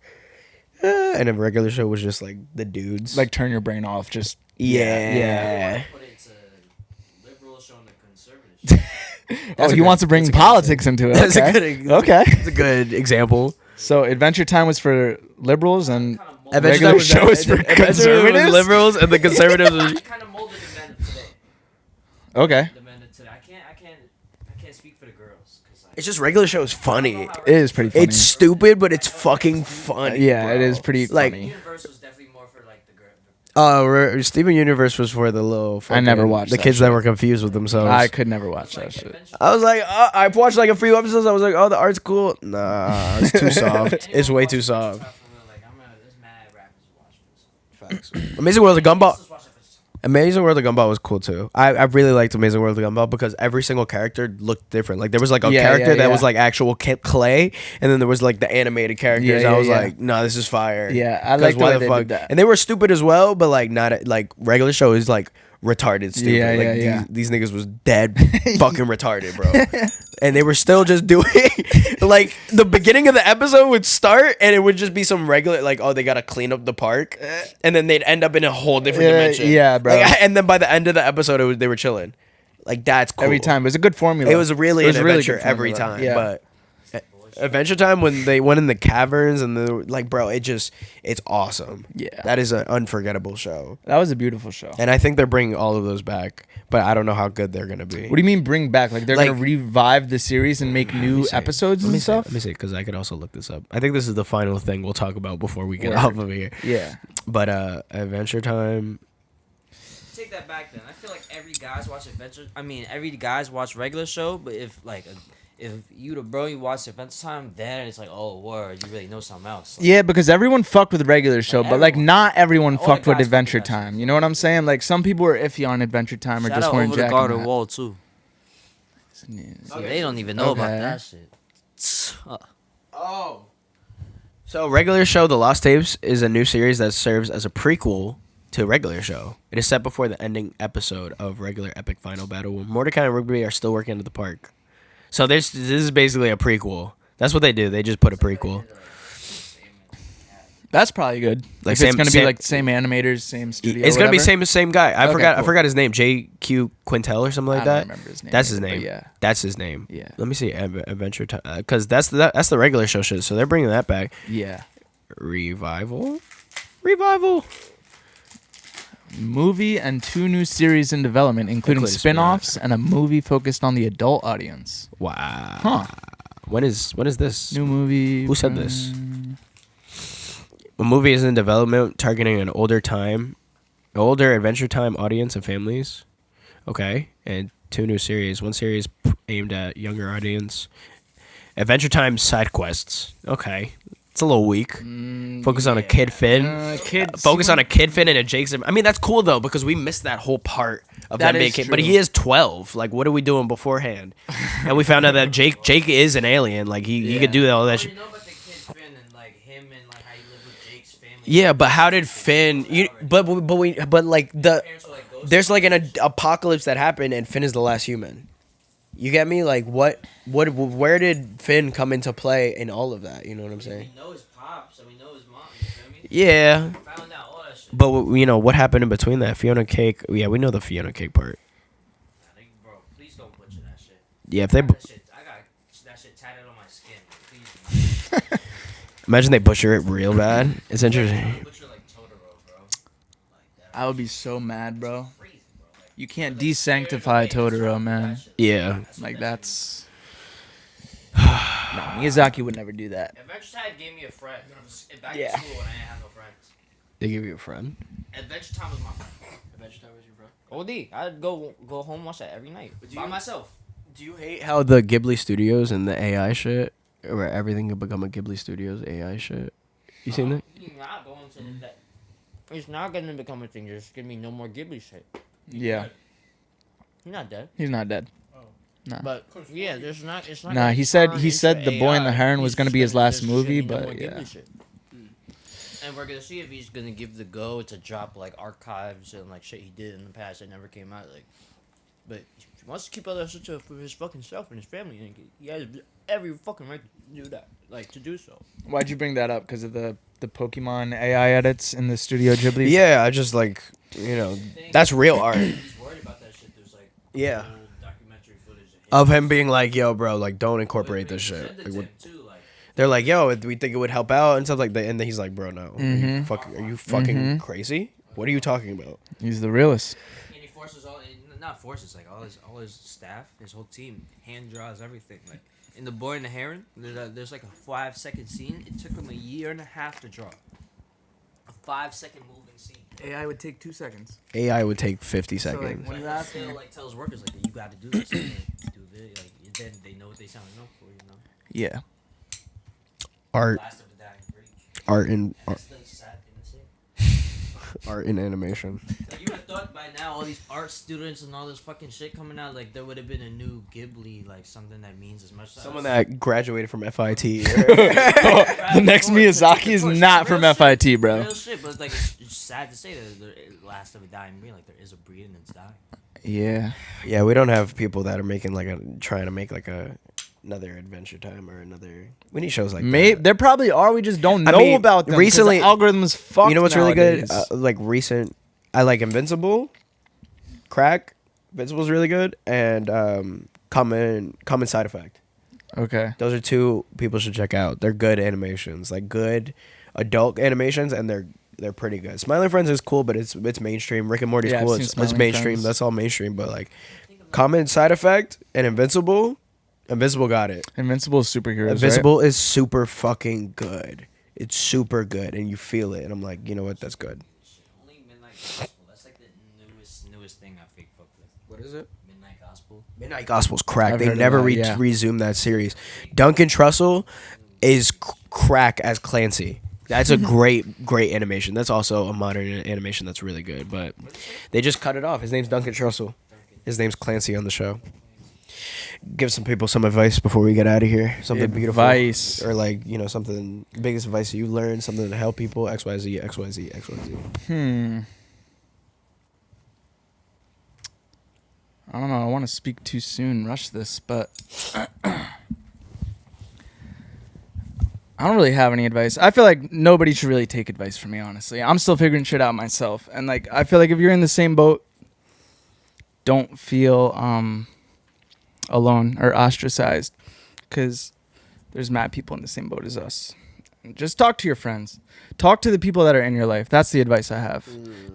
And a regular show was just like the dudes. Like turn your brain off. Just yeah. Put it to liberal show and the conservative show. oh, he wants to bring politics into it. That's a Okay. good. Okay. That's a good example. So Adventure Time was for liberals and Kind of molded, Adventure regular Time was show is for Adventure Time was conservatives? liberals, and the conservatives was. kind of molded the men of today. okay. The men of today. I can't speak for the girls because like, It's just regular show is funny. It is pretty funny. It's stupid, but it's fucking funny. yeah, bro. it is pretty Like- funny. Universe was definitely more for like the girl. Steven Universe was for the little. I never fucking- watched the that kids shit. that were confused with themselves. I could never watch that shit. I was like, I watched like a few episodes. I was like, oh, the art's cool. Nah, it's too soft. It's way too soft. Facts. Amazing World of Gumball. Amazing World of Gumball was cool too. I really liked Amazing World of Gumball because every single character looked different. Like there was like a Yeah, character yeah, that yeah. was like actual clay, and then there was like the animated characters. Yeah, yeah, I was yeah. like, no, this is fire. Yeah, I 'Cause like the why way they did that. And they were stupid as well, but like not like regular show is like retarded stupid. Yeah, like yeah, yeah. These niggas was dead fucking retarded, bro. And they were still just doing like the beginning of the episode would start and it would just be some regular like, oh, they gotta clean up the park, and then they'd end up in a whole different dimension. yeah, bro. Like, and then by the end of the episode, they were chilling. Like that's cool. Every time. It was a good formula. It was really It was an a really adventure good every formula. time. Yeah. But Adventure Time when they went in the caverns and the like, bro, it's awesome. Yeah. That is an unforgettable show. That was a beautiful show. And I think they're bringing all of those back, but I don't know how good they're gonna be. What do you mean bring back? Like they're Like- gonna revive the series and make new episodes and stuff? Let me see, because I could also look this up. I think this is the final thing we'll talk about before we get Word. off of here. Yeah. But Adventure Time. Take that back then. I feel like every guys watch Adventure. I mean, every guys watch regular show, but if you the bro you watch Adventure Time, then it's like, oh word, you really know something else. Like, Yeah, because everyone fucked with regular show, but like everyone. not everyone All the fucked with guys fuck Adventure with that Time. You know what I'm saying? Like some people were iffy on Adventure Time or shout just out weren't over the jacking Garden that. Wall too. Yeah. They don't even know about Okay. that shit. Oh. So regular show, The Lost Tapes, is a new series that serves as a prequel to regular show. It is set before the ending episode of regular epic final battle when Mordecai and Rigby are still working at the park. So this is basically a prequel. That's what they do. They just put a prequel. That's probably good. Like Like same- it's gonna same- be like the same animators, same studio. It's gonna be whatever. same guy. I Okay, forgot. I cool. forgot his name. J.Q. Quintel or something like I don't that. remember his name That's his either, but name. yeah. That's his name. Yeah. Let me see. Adventure Time, because that's the regular show shit. So they're bringing that back. Yeah. Revival. Movie and 2 new series in development, including Including spin-offs and a movie focused on the adult audience. Wow. Huh. When is this? New movie. Who said this? A movie is in development targeting an older Adventure Time audience and families. Okay. And 2 new series. One series aimed at younger audience. Adventure Time side quests. Okay. It's a little weak. Focus on a kid Finn. Focus on a kid Finn and a Jake. I mean, that's cool though, because we missed that whole part of That them being is kid. But true. he is 12. Like, what are we doing beforehand? And we found out that Jake is an alien. Like, he could do all that shit. You know about the kid Finn and like him and like how he lived with Jake's family. Yeah, but how did Finn? But like the Parents were like ghosts. there's like an apocalypse that happened, and Finn is the last human. You get me? Like where did Finn come into play in all of that? You know what I'm saying? We know his pops and we know his mom. You feel me? Yeah, Found out all that shit. but you know what happened in between that? Fiona Cake. Yeah, we know the Fiona Cake part. I think, bro, please don't butcher that shit. Yeah, if they I got that shit tatted on my skin. Please. imagine they butcher it real bad. It's interesting. Butcher like Totoro, bro. Like that. I would be so mad, bro. Crazy, bro. Like, You can't desanctify Totoro, man. Yeah, Like that's. No, Miyazaki would never do that. Adventure Time gave me a friend. Back Yeah. in school when I didn't have no friends. they give you a friend. Adventure Time was my friend. Adventure Time was your friend. OD. I'd go home watch that every night by myself. Do you hate how the Ghibli Studios and the AI shit, where everything could become a Ghibli Studios AI shit? You seen that? He's not going to that. It's not gonna become a thing. There's gonna be no more Ghibli shit. Yeah, He's not dead. he's not dead. But Yeah, there's not. It's not. Nah, gonna he said turn The into Boy and the AI. Heron was He's gonna just be his last there's movie, gonna be no but more yeah. Ghibli shit. And we're gonna see if he's gonna give the go to drop like archives and like shit he did in the past that never came out. Like, but if he wants to keep all that shit for his fucking self and his family, and he has every fucking right to do that. Like to do so. Why'd you bring that up? Because of the Pokemon AI edits in the Studio Ghibli? yeah, I just like that's real art. He's worried about that shit. There's like Yeah. old documentary footage Of him being like, yo, bro, like don't incorporate this shit. Presented Like, to what, him, too, like, they're like, yo, we think it would help out and stuff like that, and then he's like, bro, no, Mhm. are you fucking crazy? What are you talking about? He's the realest. and he forces not forces like all his staff, his whole team hand draws everything. Like in The Boy and the Heron, there's like a 5-second scene. It took him a year and a half to draw. a 5-second moving scene. AI would take 2 seconds. AI would take 50 So, seconds. when But you it ask still me, like tells workers like you got to do this. Like, do this. Like then they know what they signing up for. You know. Yeah. Art, Last of the dying breed. art, And that's the sad thing to say. art in animation. Like you would have thought by now all these art students and all this fucking shit coming out, like there would have been a new Ghibli, like something that means as much. Someone that graduated from FIT. The next Miyazaki is not from FIT, bro. Real shit, but like it's sad to say that the last of a dying breed, like there is a breed and it's dying. Yeah. Yeah, we don't have people that are making trying to make another Adventure Time or another. We need shows like that. There probably are. We just don't I know mean, about them. 'cause recently- the algorithm is fucked. You know what's really good? nowadays. Recent. I like Invincible, Crack. Invincible's really good, and Common Side Effect. Okay. Those are 2 people should check out. They're good animations, like good adult animations, and they're pretty good. Smiling Friends is cool, but it's mainstream. Rick and Morty's Yeah, I've cool. seen It's Smiling mainstream. Friends. That's all mainstream. But like Common Side Effect and Invincible got it. Invincible is superheroes. Invincible is super fucking good. It's super good, and you feel it. And I'm like, you know what? That's good. Only Midnight Gospel. That's like the newest thing I fake fuck with. What is it? Midnight Gospel. Midnight Gospel's crack. I've They heard of never that, yeah. resumed that series. Duncan Trussell is crack as Clancy. That's a great animation. That's also a modern animation that's really good. But they just cut it off. His name's Duncan Trussell. His name's Clancy on the show. Give some people some advice before we get out of here. Something beautiful. Advice. Or something, biggest advice you learned, something to help people, XYZ, XYZ, XYZ. I don't know. I want to speak too soon, rush this, but I don't really have any advice. I feel like nobody should really take advice from me, honestly. I'm still figuring shit out myself. And I feel like if you're in the same boat, don't feel alone or ostracized, because there's mad people in the same boat as us. Just talk to your friends. Talk to the people that are in your life. That's the advice I have.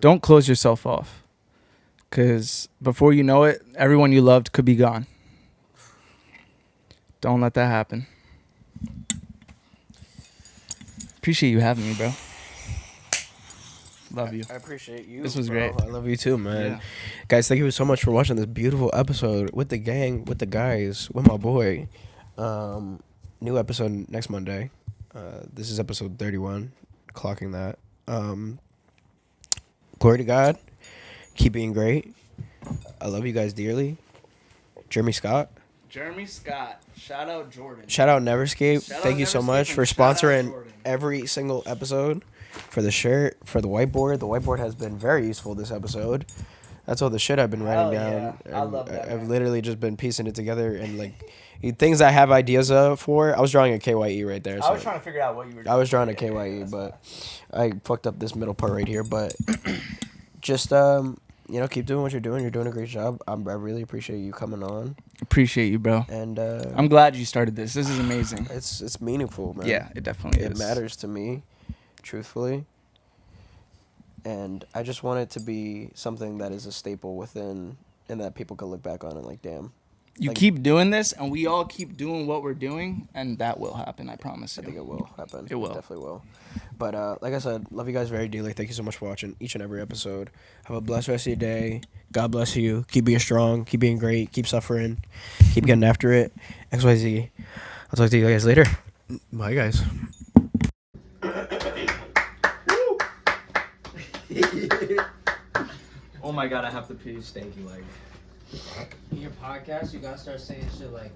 Don't close yourself off, because before you know it, everyone you loved could be gone. Don't let that happen. Appreciate you having me, bro. Love you. I appreciate you. This was bro. great. I love you too, man. Yeah. Guys, thank you so much for watching this beautiful episode with the gang, with the guys, with my boy. New episode next Monday. This is episode 31. Clocking that. Glory to God. Keep being great. I love you guys dearly. Jeremy Scott. Jeremy Scott. Shout out Jordan. Shout out Neverscape. Shout out Thank you so Neverscape much for and shout out sponsoring Jordan. every single episode. For the shirt, for the whiteboard. The whiteboard has been very useful this episode. That's all the shit I've been writing Hell down. yeah. I love that, I've man. literally just been piecing it together and things I have ideas for. I was drawing a KYE right there. I was so trying to figure out what you were doing. I was drawing a Yeah, KYE, that's but I fucked up this middle part right here. But just keep doing what you're doing. You're doing a great job. I really appreciate you coming on. Appreciate you, bro. And I'm glad you started this. This is amazing. it's meaningful, man. Yeah, it definitely It is. matters to me, truthfully. And I just want it to be something that is a staple within, and that people can look back on and damn. You Like- keep doing this, and we all keep doing what we're doing, and that will happen. I promise you. I think it will happen. It will. Definitely will. But like I said, love you guys very dearly. Thank you so much for watching each and every episode. Have a blessed rest of your day. God bless you. Keep being strong. Keep being great. Keep suffering. Keep getting after it. XYZ. I'll talk to you guys later. Bye, guys. Oh my god, I have to pee. Stanky leg. In your podcast, you gotta start saying shit like,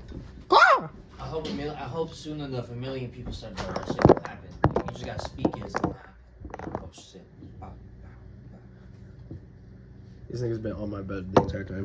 I hope soon enough 1 million people start doing that shit will happen. You just gotta speak it, it's gonna happen. Oh shit. These niggas been on my bed the entire time.